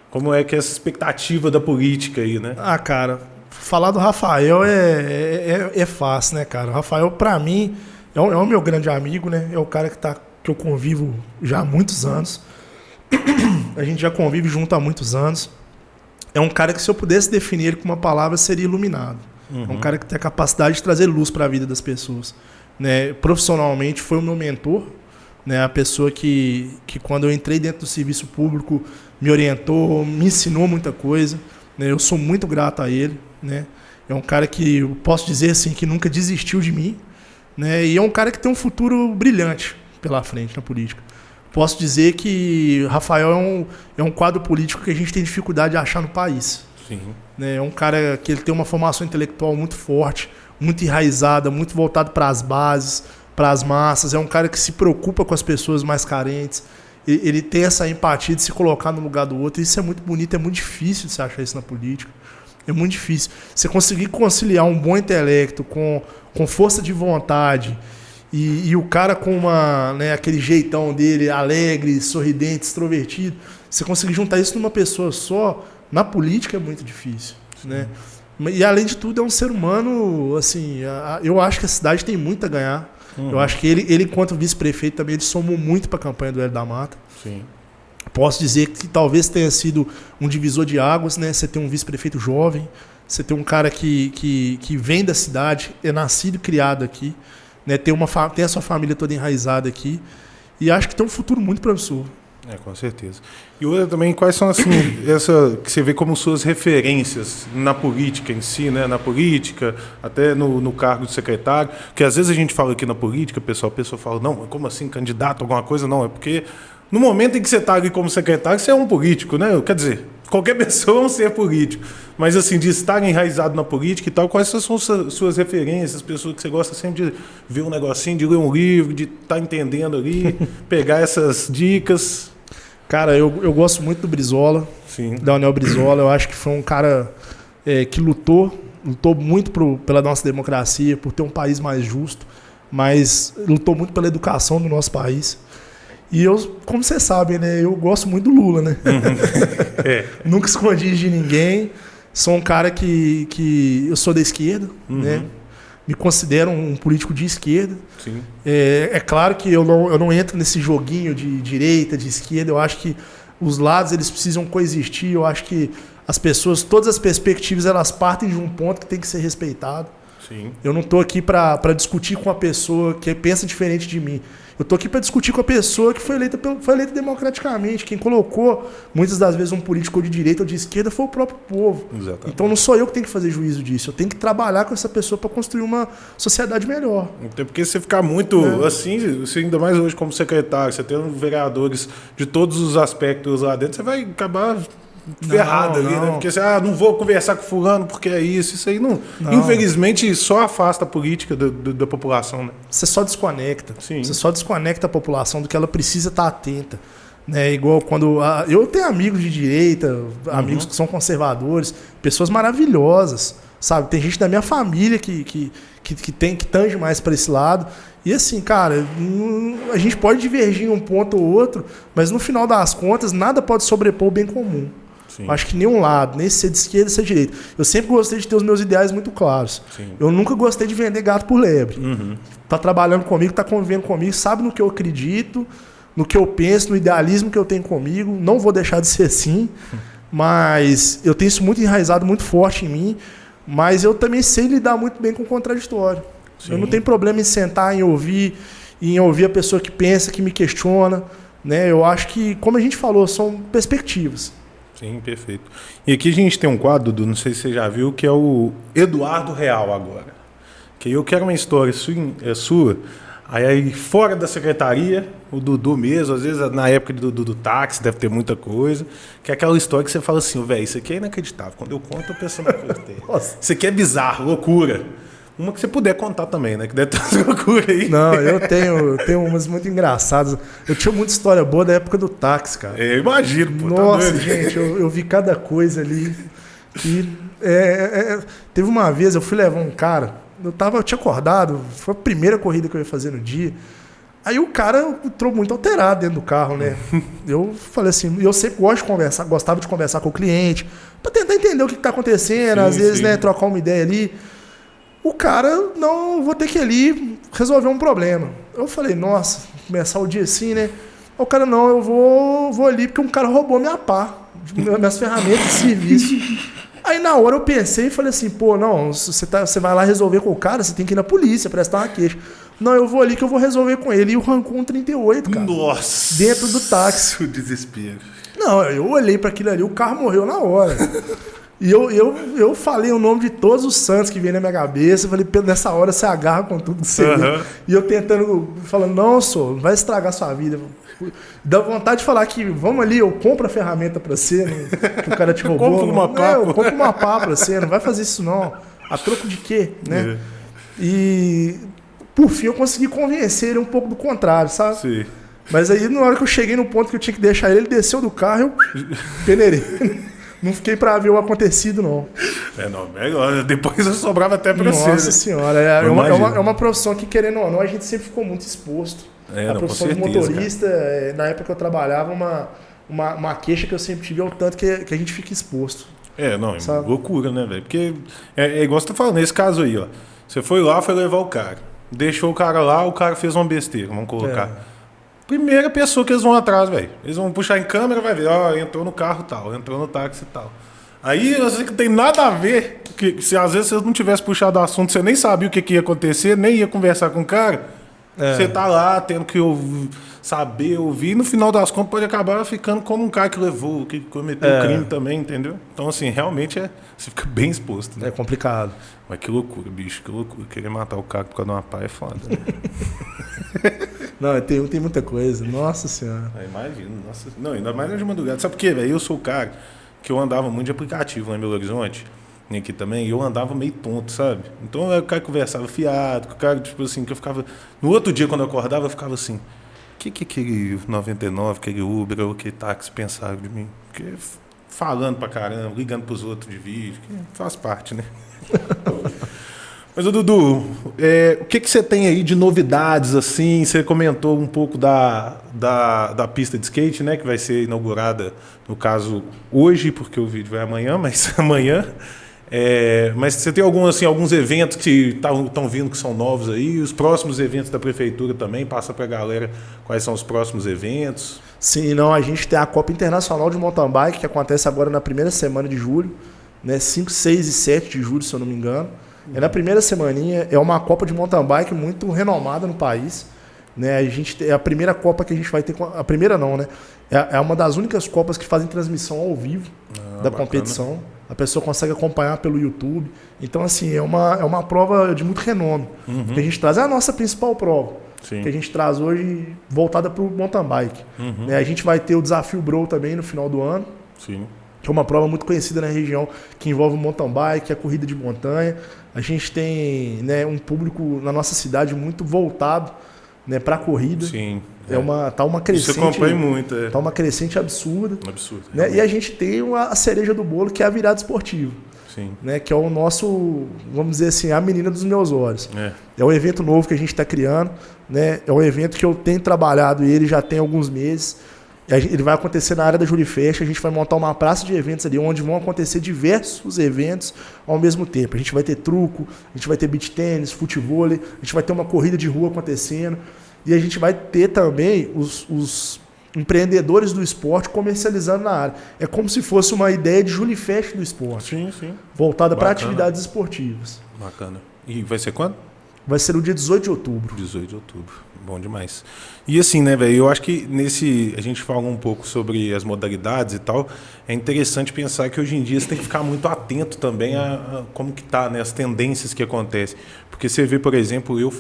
Como é que é essa expectativa da política aí, né? Ah, cara, falar do Rafael é fácil, né, cara? O Rafael, para mim, é o meu grande amigo, né? É o cara que eu convivo já há muitos anos. A gente já convive junto há muitos anos. É um cara que, se eu pudesse definir ele com uma palavra, seria iluminado. É um cara que tem a capacidade de trazer luz para a vida das pessoas. Né? Profissionalmente, foi o meu mentor, né? A pessoa que quando eu entrei dentro do serviço público, me orientou, me ensinou muita coisa. Né? Eu sou muito grato a ele. Né? É um cara que, eu posso dizer assim, que nunca desistiu de mim. Né? E é um cara que tem um futuro brilhante pela frente na política. Posso dizer que Rafael é um quadro político que a gente tem dificuldade de achar no país. Sim. Né? É um cara que ele tem uma formação intelectual muito forte, muito enraizada, muito voltado para as bases, para as massas. É um cara que se preocupa com as pessoas mais carentes. Ele tem essa empatia de se colocar no lugar do outro. Isso é muito bonito, é muito difícil de se achar isso na política. É muito difícil. Você conseguir conciliar um bom intelecto com força de vontade e o cara com aquele jeitão dele, alegre, sorridente, extrovertido, você conseguir juntar isso numa pessoa só, na política é muito difícil. Né? E além de tudo é um ser humano, assim, eu acho que a cidade tem muito a ganhar. Eu acho que ele enquanto vice-prefeito também, ele somou muito para a campanha do Hélio da Mata. Sim. Posso dizer que talvez tenha sido um divisor de águas, né? Você tem um vice-prefeito jovem, você tem um cara que vem da cidade, é nascido e criado aqui, né? Tem a sua família toda enraizada aqui, e acho que tem um futuro muito promissor. Com certeza. E outra também, quais são, assim, essa que você vê como suas referências na política em si, né? Na política, até no cargo de secretário, que às vezes a gente fala aqui na política, a pessoa fala, não, como assim, candidato a alguma coisa? Não, é porque no momento em que você está ali como secretário, você é um político, né? Quer dizer, qualquer pessoa é um ser político. Mas, assim, de estar enraizado na política e tal, quais são suas referências, as pessoas que você gosta sempre de ver um negocinho, de ler um livro, de estar entendendo ali, pegar essas dicas? Cara, eu gosto muito do Brizola, Sim. Leonel Brizola. Eu acho que foi um cara que lutou muito pela nossa democracia, por ter um país mais justo. mas lutou muito pela educação do nosso país. E eu, como vocês sabem, né, eu gosto muito do Lula, né? Nunca escondi de ninguém. Sou um cara que eu sou da esquerda, né? Me considero um político de esquerda. Sim. É claro que eu não entro nesse joguinho de direita, de esquerda. Eu acho que os lados eles precisam coexistir. Eu acho que as pessoas, todas as perspectivas, elas partem de um ponto que tem que ser respeitado. Sim. Eu não estou aqui para discutir com uma pessoa que pensa diferente de mim. Eu estou aqui para discutir com a pessoa que foi eleita democraticamente. Quem colocou, muitas das vezes, um político de direita ou de esquerda foi o próprio povo. Exatamente. Então não sou eu que tenho que fazer juízo disso. Eu tenho que trabalhar com essa pessoa para construir uma sociedade melhor. Até porque você ficar muito assim, você ainda mais hoje como secretário, você tendo vereadores de todos os aspectos lá dentro, você vai acabar ferrado ali, né? Porque você, não vou conversar com fulano porque é isso aí não. Infelizmente, só afasta a política da população, né? Você só desconecta. Sim. Você só desconecta a população do que ela precisa estar atenta. Né? Igual quando... eu tenho amigos de direita, amigos que são conservadores, pessoas maravilhosas, sabe? Tem gente da minha família que tange mais para esse lado. E assim, cara, a gente pode divergir em um ponto ou outro, mas no final das contas, nada pode sobrepor o bem comum. Sim. Acho que nenhum lado, nem ser de esquerda, nem ser de direita. Eu sempre gostei de ter os meus ideais muito claros. Sim. Eu nunca gostei de vender gato por lebre. Tá trabalhando comigo, tá convivendo comigo, sabe no que eu acredito, no que eu penso, no idealismo que eu tenho comigo. Não vou deixar de ser assim, mas eu tenho isso muito enraizado, muito forte em mim. Mas eu também sei lidar muito bem com o contraditório. Sim. Eu não tenho problema em sentar, em ouvir a pessoa que pensa, que me questiona. Né? Eu acho que, como a gente falou, são perspectivas. Sim, perfeito. E aqui a gente tem um quadro, Dudu, não sei se você já viu, que é o Eduardo Real agora. Que eu quero uma história sua, aí fora da secretaria, o Dudu mesmo, às vezes na época do táxi deve ter muita coisa, que é aquela história que você fala assim, velho, isso aqui é inacreditável. Quando eu conto, eu penso na coisa dele. Isso aqui é bizarro, loucura. Uma que você puder contar também, né? Que deve ter umas loucuras aí. Não, eu tenho umas muito engraçadas. Eu tinha muita história boa da época do táxi, cara. Eu imagino, pô. Nossa, gente, eu vi cada coisa ali. E, teve uma vez, eu fui levar um cara, eu tinha acordado, foi a primeira corrida que eu ia fazer no dia. Aí o cara entrou muito alterado dentro do carro, né? Eu falei assim, eu sempre gostava de conversar com o cliente, pra tentar entender o que tá acontecendo, às vezes, né, trocar uma ideia ali. O cara, não, vou ter que ir ali resolver um problema. Eu falei, nossa, começar o dia assim, né? O cara, não, eu vou ali porque um cara roubou minha pá, minhas ferramentas de serviço. Aí na hora eu pensei e falei assim, pô, não, você vai lá resolver com o cara, você tem que ir na polícia, prestar uma queixa. Não, eu vou ali que eu vou resolver com ele. E o arrancou um 38, cara. Nossa! Dentro do táxi. O desespero. Não, eu olhei para aquilo ali, o carro morreu na hora. E eu falei o nome de todos os santos que vem na minha cabeça. Eu falei, nessa hora você agarra com tudo que você vê. E eu falando, não, senhor, não vai estragar sua vida. Dá vontade de falar que, vamos ali, eu compro a ferramenta pra você, né, que o cara te roubou. Eu compro uma pá pra você, não vai fazer isso não. A troco de quê, né? E, por fim, eu consegui convencer ele um pouco do contrário, sabe? Sim. Mas aí, na hora que eu cheguei no ponto que eu tinha que deixar ele desceu do carro, eu peneirei. Não fiquei pra ver o acontecido, não. Melhor. Depois eu sobrava até pra você. Nossa senhora. É uma profissão que, querendo ou não, a gente sempre ficou muito exposto. A profissão de motorista, na época que eu trabalhava, uma queixa que eu sempre tive é o tanto que a gente fica exposto. É loucura, né, velho? Porque é igual você tá falando, nesse caso aí, ó. Você foi lá, foi levar o cara. Deixou o cara lá, o cara fez uma besteira, vamos colocar. Primeira pessoa que eles vão atrás, velho. Eles vão puxar em câmera, vai ver, entrou no carro tal, entrou no táxi tal. Aí, eu sei que tem nada a ver, que se às vezes você não tivesse puxado o assunto, você nem sabia o que ia acontecer, nem ia conversar com o cara. Você tá lá tendo que saber, ouvir, e no final das contas pode acabar ficando como um cara que levou, que cometeu crime também, entendeu? Então, assim, realmente você fica bem exposto, né? É complicado. Mas que loucura, bicho, que loucura. Querer matar o cara por causa de uma pá é foda, né? Não, tem muita coisa. Nossa Senhora. Imagino. Nossa. Não, ainda mais de madrugada. Sabe por quê, velho? Eu sou o cara que eu andava muito de aplicativo lá em Belo Horizonte, e aqui também, e eu andava meio tonto, sabe? Então o cara conversava fiado, o cara, tipo assim, que eu ficava... No outro dia, quando eu acordava, eu ficava assim, o que aquele 99, aquele Uber, ou aquele táxi pensaram de mim? Porque falando pra caramba, ligando pros outros de vídeo, que faz parte, né? Mas, ô, Dudu, o que você tem aí de novidades, assim? Você comentou um pouco da pista de skate, né? Que vai ser inaugurada, no caso, hoje, porque o vídeo vai amanhã, mas amanhã. Mas você tem alguns eventos que estão vindo que são novos aí? Os próximos eventos da prefeitura também? Passa para a galera quais são os próximos eventos. Sim, não, a gente tem a Copa Internacional de Mountain Bike, que acontece agora na primeira semana de julho, né? 5, 6 e 7 de julho, se eu não me engano. É na primeira semaninha, é uma Copa de Mountain Bike muito renomada no país. Né? É a primeira Copa que a gente vai ter. A primeira não, né? É uma das únicas Copas que fazem transmissão ao vivo da competição. A pessoa consegue acompanhar pelo YouTube. Então, assim, é uma prova de muito renome. Que a gente traz. É a nossa principal prova. Sim. Que a gente traz hoje voltada para o mountain bike. Né? A gente vai ter o Desafio Bro também no final do ano. Sim. Que é uma prova muito conhecida na região, que envolve o mountain bike, a corrida de montanha. A gente tem, né, um público na nossa cidade muito voltado, né, para a corrida. Sim. Tá uma crescente. Isso acompanha muito. Tá uma crescente absurda. Absurdo. Né? E a gente tem a cereja do bolo, que é a virada esportiva. Sim. Né, que é o nosso, vamos dizer assim, a menina dos meus olhos. É um evento novo que a gente está criando. Né? É um evento que eu tenho trabalhado ele já tem alguns meses. Ele vai acontecer na área da Jurifest. A gente vai montar uma praça de eventos ali, onde vão acontecer diversos eventos ao mesmo tempo. A gente vai ter truco, a gente vai ter beach tênis, futevôlei, a gente vai ter uma corrida de rua acontecendo. E a gente vai ter também os empreendedores do esporte comercializando na área. É como se fosse uma ideia de Jurifest do esporte. Sim, sim. Voltada para atividades esportivas. Bacana. E vai ser quando? Vai ser no dia 18 de outubro. 18 de outubro. Bom demais. E assim, né, velho, eu acho que a gente fala um pouco sobre as modalidades e tal, é interessante pensar que hoje em dia você tem que ficar muito atento também a como que tá, né, as tendências que acontecem. Porque você vê, por exemplo, eu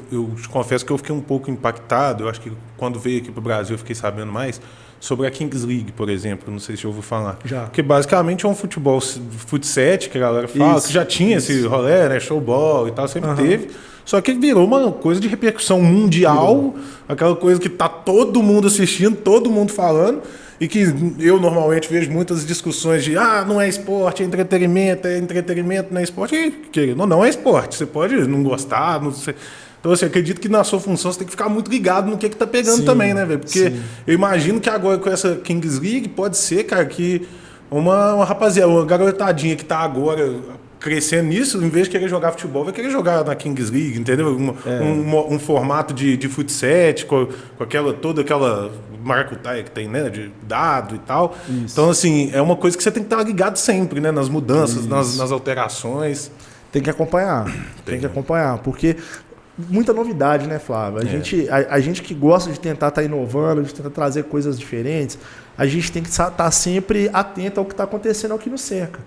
te confesso que eu fiquei um pouco impactado, eu acho que quando veio aqui para o Brasil eu fiquei sabendo mais, sobre a Kings League, por exemplo, não sei se eu ouviu falar. Já. Porque basicamente é um futebol, fut7, que a galera fala, que já tinha esse rolê, né, showball e tal, sempre teve. Só que virou uma coisa de repercussão mundial, aquela coisa que tá todo mundo assistindo, todo mundo falando, e que eu normalmente vejo muitas discussões de não é esporte, é entretenimento, não é esporte. E, não é esporte, você pode não gostar, não sei. Então, assim, acredito que na sua função você tem que ficar muito ligado no que tá pegando também, né, velho? Porque eu imagino que agora com essa Kings League pode ser, cara, que uma rapaziada, uma garotadinha que tá agora crescendo nisso, em vez de querer jogar futebol, vai querer jogar na Kings League, entendeu? Um formato de fut7 com toda aquela maracutaia que tem, né? De dado e tal. Isso. Então, assim, é uma coisa que você tem que estar ligado sempre, né? Nas mudanças, nas alterações. Tem que acompanhar. Tem que acompanhar, porque muita novidade, né, Flávio? A gente que gosta de tentar estar inovando, de tentar trazer coisas diferentes, a gente tem que estar sempre atento ao que está acontecendo, ao que nos cerca.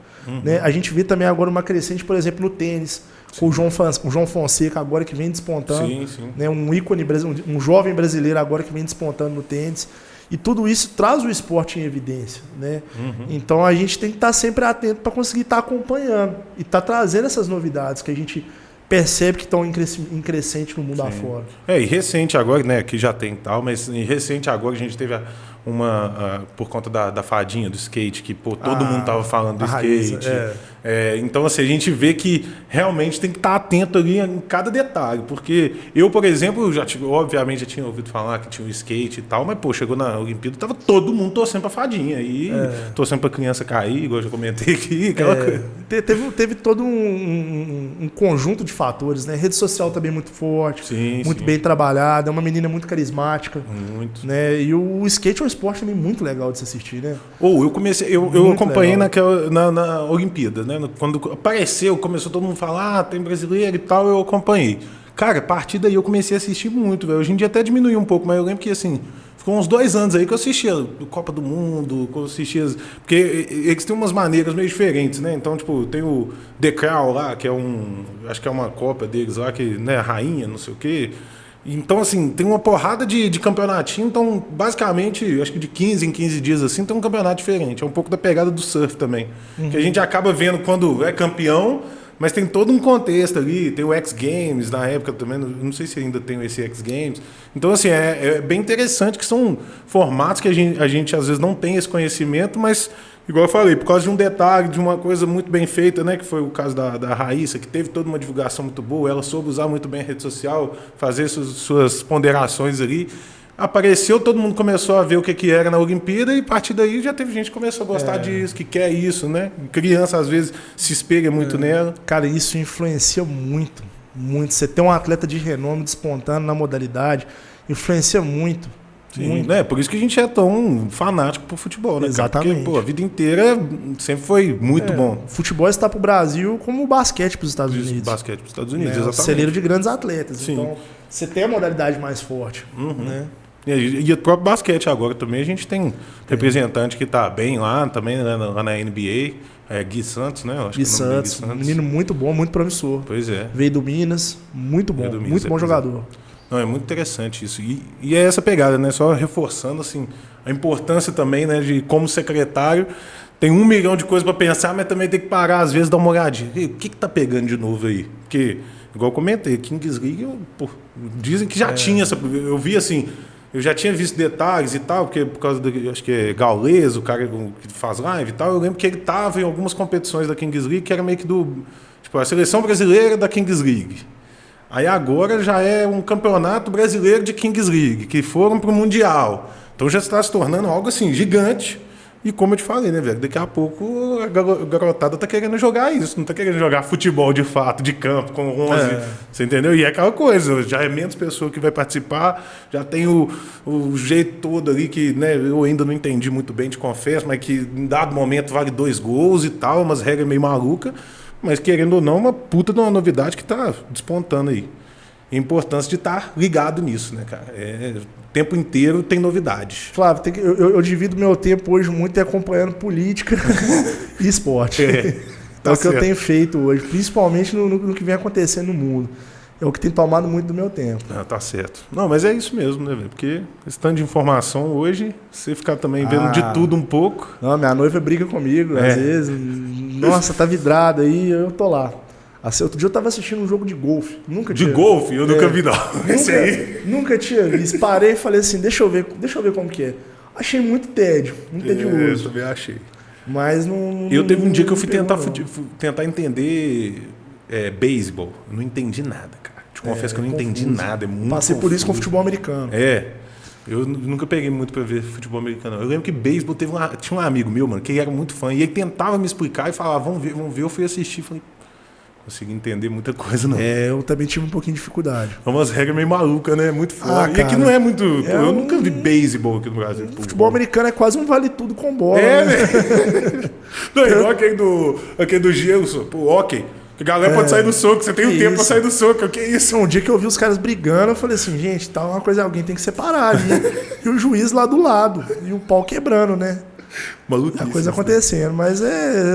Né? A gente vê também agora uma crescente, por exemplo, no tênis, com o João Fonseca agora que vem despontando. Né? Um ícone, um jovem brasileiro agora que vem despontando no tênis. E tudo isso traz o esporte em evidência. Né? Então a gente tem que estar sempre atento para conseguir estar acompanhando e estar trazendo essas novidades que a gente percebe que estão em crescente no mundo afora. E recente agora, né, que já tem tal, mas recente agora a gente teve por conta da fadinha do skate, que todo mundo tava falando do skate. Então, assim, a gente vê que realmente tem que estar atento ali em cada detalhe, porque eu, por exemplo, obviamente já tinha ouvido falar que tinha o skate e tal, mas, chegou na Olimpíada, tava todo mundo torcendo pra fadinha, e torcendo pra criança cair, igual eu já comentei aqui, aquela coisa. Teve todo um conjunto de fatores, né? Rede social também muito forte, muito bem trabalhada, é uma menina muito carismática. Muito. Né? E o skate é um esporte também muito legal de se assistir, né? Eu acompanhei na Olimpíada, né? Quando apareceu, começou todo mundo a falar, tem brasileiro e tal, eu acompanhei. Cara, a partir daí eu comecei a assistir muito, velho. Hoje em dia até diminuiu um pouco, mas eu lembro que, assim, ficou uns 2 anos aí que eu assistia Copa do Mundo, que eu assistia... Porque eles têm umas maneiras meio diferentes, né? Então, tipo, tem o The Crown lá, que é acho que é uma Copa deles lá, que, né, rainha, não sei o quê. Então, assim, tem uma porrada de campeonatinho, então, basicamente, acho que de 15 em 15 dias, assim, tem um campeonato diferente. É um pouco da pegada do surf também. Que a gente acaba vendo quando é campeão, mas tem todo um contexto ali. Tem o X Games na época também, não sei se ainda tem esse X Games. Então, assim, é bem interessante que são formatos que a gente às vezes não tem esse conhecimento, mas igual eu falei, por causa de um detalhe, de uma coisa muito bem feita, né? Que foi o caso da Raíssa, que teve toda uma divulgação muito boa, ela soube usar muito bem a rede social, fazer suas ponderações ali. Apareceu, todo mundo começou a ver o que era na Olimpíada e a partir daí já teve gente que começou a gostar disso, que quer isso, né? Criança às vezes se espelha muito nela. Cara, isso influencia muito, muito. Você ter um atleta de renome despontando na modalidade, influencia muito. Sim, muito. né? Por isso que a gente é tão fanático por futebol, né? Exatamente. Porque, pô, a vida inteira sempre foi muito bom. O futebol está para o Brasil como o basquete para os Estados Unidos. Basquete para os Estados Unidos, Né? exatamente. O celeiro de grandes atletas. Sim. Então, você tem a modalidade mais forte, né? E o próprio basquete agora também, a gente tem representante que está bem lá também, né, lá na NBA, Gui Santos, né? Eu acho Gui que é o nome dele, Santos, um menino muito bom, muito promissor. Pois é. Veio do Minas, muito bom, Do Minas, muito bom jogador. Não, é muito interessante isso. E é essa pegada, né? Só reforçando assim, a importância também, né, de como secretário tem 1 milhão de coisas para pensar, mas também tem que parar, às vezes, dar uma olhadinha. E, o que tá pegando de novo aí? Porque, igual eu comentei, Kings League, dizem que já tinha essa. Eu vi assim. Eu já tinha visto detalhes e tal, porque por causa do, acho que é Gaules, o cara que faz live e tal, eu lembro que ele estava em algumas competições da Kings League, que era meio que tipo, a seleção brasileira da Kings League. Aí agora já é um campeonato brasileiro de Kings League, que foram para o Mundial. Então já está se tornando algo assim, gigante. E como eu te falei, né, velho? Daqui a pouco a garotada tá querendo jogar isso, não tá querendo jogar futebol de fato, de campo, com 11. Você entendeu? E é aquela coisa, já é menos pessoa que vai participar, já tem o jeito todo ali que, né, eu ainda não entendi muito bem, te confesso, mas que em dado momento vale 2 gols e tal, umas regras meio malucas, mas querendo ou não, uma puta de uma novidade que tá despontando aí. A importância de estar ligado nisso, né, cara? O tempo inteiro tem novidades. Flávio, eu divido meu tempo hoje muito acompanhando política e esporte. Tá é o que certo. eu tenho feito hoje, principalmente no que vem acontecendo no mundo. É o que tem tomado muito do meu tempo. Tá certo. Não, mas é isso mesmo, né, velho? Porque esse tanto de informação hoje, você ficar também vendo de tudo um pouco. Não, minha noiva briga comigo, às vezes. Nossa, tá vidrada aí, eu tô lá. Assim, outro dia eu tava assistindo um jogo de golfe. De golfe? Eu nunca vi, não. Esse aí. Nunca tinha visto. Parei e falei assim, deixa eu ver como que é. Achei muito tédio, muito tedioso. Eu também achei. Mas não. Eu teve um dia que eu fui pegou, tentar entender beisebol. Eu não entendi nada, cara. Te confesso que eu não entendi nada. É muito Passei por isso com futebol americano. Eu nunca peguei muito pra ver futebol americano. Eu lembro que beisebol tinha um amigo meu, mano, que ele era muito fã. E ele tentava me explicar e falava, vamos ver. Eu fui assistir e falei, consegui entender muita coisa, não. Eu também tive um pouquinho de dificuldade. É umas regras meio malucas, né? Muito foda. E aqui não é muito. Eu nunca vi beisebol aqui no Brasil. Futebol americano é quase um vale tudo com bola. Né? Não, igual aquele do gelo, o hockey. A galera pode sair do soco, você tem um tempo pra sair do soco. O que é isso? Um dia que eu vi os caras brigando, eu falei assim, gente, tá uma coisa, alguém tem que separar ali. E o juiz lá do lado. E o pau quebrando, né? Maluquice, a coisa acontecendo, mas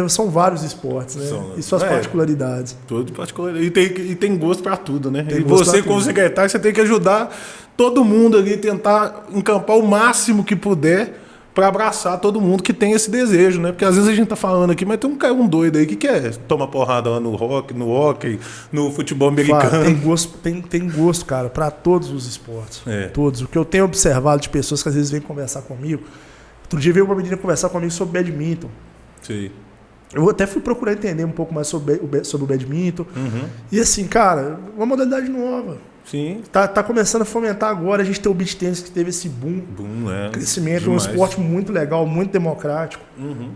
são vários esportes, né? E suas particularidades. Todo particular. E tem gosto pra tudo, né? E você, como secretário, você tem que ajudar todo mundo ali, tentar encampar o máximo que puder pra abraçar todo mundo que tem esse desejo, né? Porque às vezes a gente tá falando aqui, mas tem um doido aí que quer tomar porrada lá no hockey, no futebol americano. Claro, tem gosto, cara, pra todos os esportes. Todos. O que eu tenho observado de pessoas que às vezes vêm conversar comigo. Outro dia veio uma menina conversar comigo sobre badminton. Sim. Eu até fui procurar entender um pouco mais sobre o badminton. E assim, cara, uma modalidade nova. Sim. Tá começando a fomentar agora. A gente tem o beach tennis que teve esse boom. Crescimento, demais. Um esporte muito legal, muito democrático.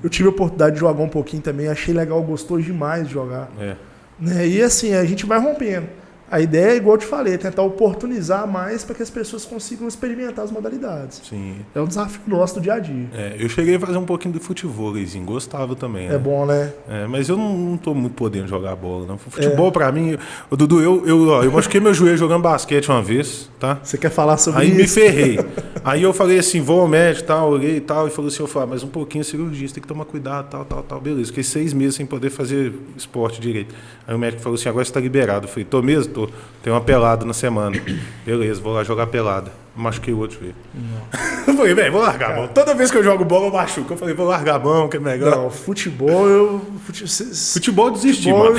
Eu tive a oportunidade de jogar um pouquinho também. Achei legal, gostou demais de jogar. Né? E assim, a gente vai rompendo. A ideia é, igual eu te falei, tentar oportunizar mais para que as pessoas consigam experimentar as modalidades. Sim. É um desafio nosso do dia a dia. Eu cheguei a fazer um pouquinho de futebol, gostava também. Né? É bom, né? Mas eu não tô muito podendo jogar bola, não. Futebol, pra mim... Dudu, eu machuquei meu joelho jogando basquete uma vez, tá? Você quer falar sobre isso? Aí me ferrei. Aí eu falei assim, vou ao médico, tal, olhei e tal, e falou assim, mas um pouquinho cirurgia, você tem que tomar cuidado, tal. Beleza, fiquei 6 meses sem poder fazer esporte direito. Aí o médico falou assim, agora você tá liberado. Eu falei, tô mesmo? Tô. Tem uma pelada na semana. Beleza, vou lá jogar pelada. Machuquei o outro joelho. Eu falei, velho, vou largar a mão. Toda vez que eu jogo bola, eu machuco. Eu falei, vou largar a mão, que é melhor. Não, futebol, Futebol desisti, mano.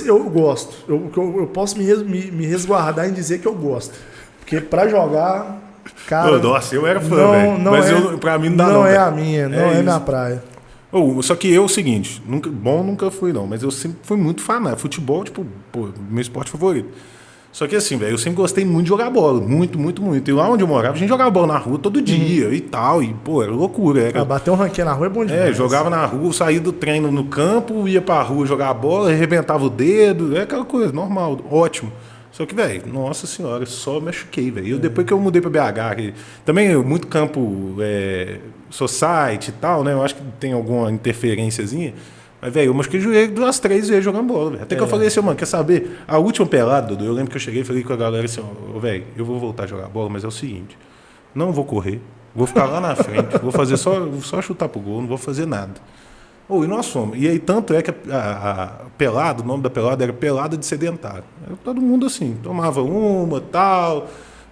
Eu gosto. Eu posso me resguardar em dizer que eu gosto. Porque pra jogar, cara... Nossa, eu era fã, velho. Mas pra mim não dá, não. Não é a minha, não é minha praia. Só que eu, é o seguinte, nunca fui não, mas eu sempre fui muito fanático. Futebol, tipo, pô, meu esporte favorito. Só que assim, velho, eu sempre gostei muito de jogar bola, muito, muito, muito. E lá onde eu morava, a gente jogava bola na rua todo dia e tal, e pô, era loucura. Bater um ranquinho na rua é bom demais. Jogava na rua, saía do treino no campo, ia pra rua jogar bola, arrebentava o dedo, aquela coisa, normal, ótimo. Só que, velho, nossa senhora, só machuquei, velho. Depois que eu mudei pra BH, também muito campo society e tal, né? Eu acho que tem alguma interferênciazinha. Mas, velho, eu machuquei o joelho umas 3 vezes jogando bola, velho. Até que eu falei assim, mano, quer saber? A última pelada, Dudu, eu lembro que eu cheguei e falei com a galera assim, velho, eu vou voltar a jogar bola, mas é o seguinte, não vou correr, vou ficar lá na frente, vou fazer só chutar pro gol, não vou fazer nada. E nós fomos. E aí, tanto é que a pelada, o nome da pelada era pelada de sedentário. Era todo mundo assim, tomava uma, tal.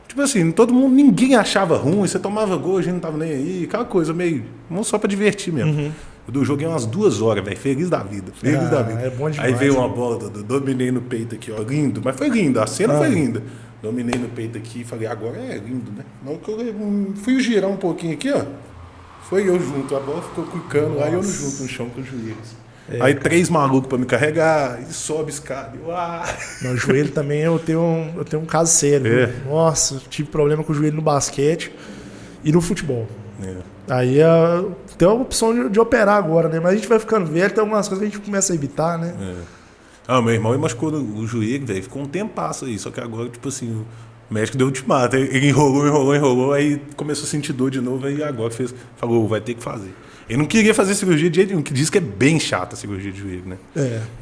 Tipo assim, todo mundo, ninguém achava ruim, você tomava gol, a gente não tava nem aí, aquela coisa meio, só pra divertir mesmo. Eu joguei umas 2 horas, velho, feliz da vida, feliz da vida. É bom demais, aí veio uma bola, dominei no peito aqui, ó, lindo, mas foi lindo, a cena foi linda. Dominei no peito aqui e falei, agora é lindo, né? Não que eu fui girar um pouquinho aqui, ó. Foi eu junto, a bola ficou quicando, aí eu no junto no chão com os joelhos. Aí 3 malucos pra me carregar, e sobe escada. No joelho também eu tenho um caso sério. Nossa, eu tive problema com o joelho no basquete e no futebol. Aí tem a opção de operar agora, né? Mas a gente vai ficando velho, tem algumas coisas que a gente começa a evitar, né? Meu irmão ele machucou o joelho, velho, ficou um tempasso aí, só que agora, tipo assim, o médico deu ultimato, ele enrolou, aí começou a sentir dor de novo, aí agora falou, vai ter que fazer. Ele não queria fazer cirurgia de jeito nenhum, que diz que é bem chata a cirurgia de joelho, né?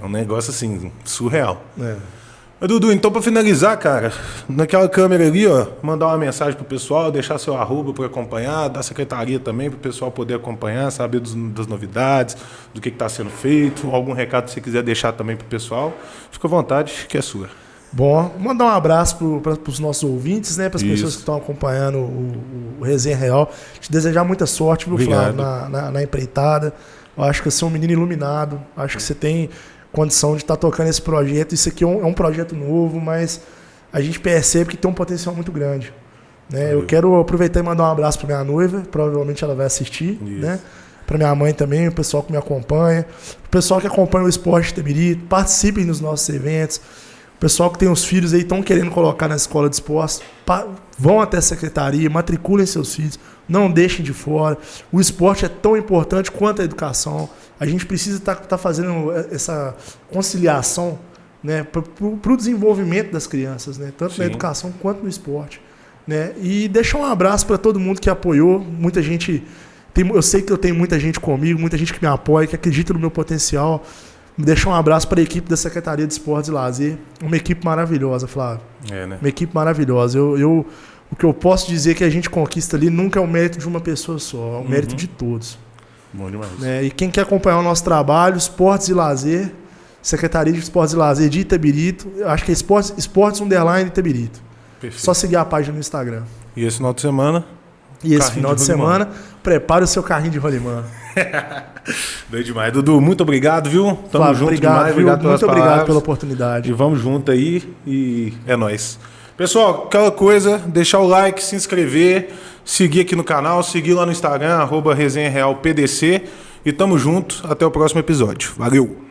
É um negócio assim, surreal. Mas, Dudu, então pra finalizar, cara, naquela câmera ali, ó, mandar uma mensagem pro pessoal, deixar seu arroba para acompanhar, da secretaria também, pro pessoal poder acompanhar, saber das novidades, do que tá sendo feito, algum recado que você quiser deixar também pro pessoal, fica à vontade, que é sua. Bom, mandar um abraço para os nossos ouvintes, né? Para as pessoas que estão acompanhando o Resenha Real. Te desejar muita sorte, viu, Flávio, na empreitada. Eu acho que você é um menino iluminado. Acho que você tem condição de estar tocando esse projeto. Isso aqui é um projeto novo, mas a gente percebe que tem um potencial muito grande. Né? Eu quero aproveitar e mandar um abraço para minha noiva. Provavelmente ela vai assistir, né? Para minha mãe também, o pessoal que me acompanha. O pessoal que acompanha o Esporte Itabirito. Participem dos nossos eventos. O pessoal que tem os filhos aí estão querendo colocar na escola de esportes, vão até a secretaria, matriculem seus filhos, não deixem de fora. O esporte é tão importante quanto a educação. A gente precisa estar fazendo essa conciliação, né, para o desenvolvimento das crianças, né, tanto na educação quanto no esporte. Né? E deixar um abraço para todo mundo que apoiou. Muita gente, eu sei que eu tenho muita gente comigo, muita gente que me apoia, que acredita no meu potencial. Deixar um abraço para a equipe da Secretaria de Esportes e Lazer. Uma equipe maravilhosa, Flávio. Né? Uma equipe maravilhosa. O que eu posso dizer que a gente conquista ali nunca é o mérito de uma pessoa só, é o mérito de todos. Bom demais. E quem quer acompanhar o nosso trabalho, Esportes e Lazer, Secretaria de Esportes e Lazer de Itabirito, acho que é Esportes _ Itabirito. Perfeito. Só seguir a página no Instagram. E esse final de semana? E esse final de semana, prepare o seu carrinho de rolimã. Bem demais. Dudu, muito obrigado, viu? Tamo Flávio, junto obrigado, demais. Muito obrigado pela oportunidade. E vamos junto aí e é nóis. Pessoal, aquela coisa, deixar o like, se inscrever, seguir aqui no canal, seguir lá no Instagram, @resenharealpdc. E tamo junto, até o próximo episódio. Valeu!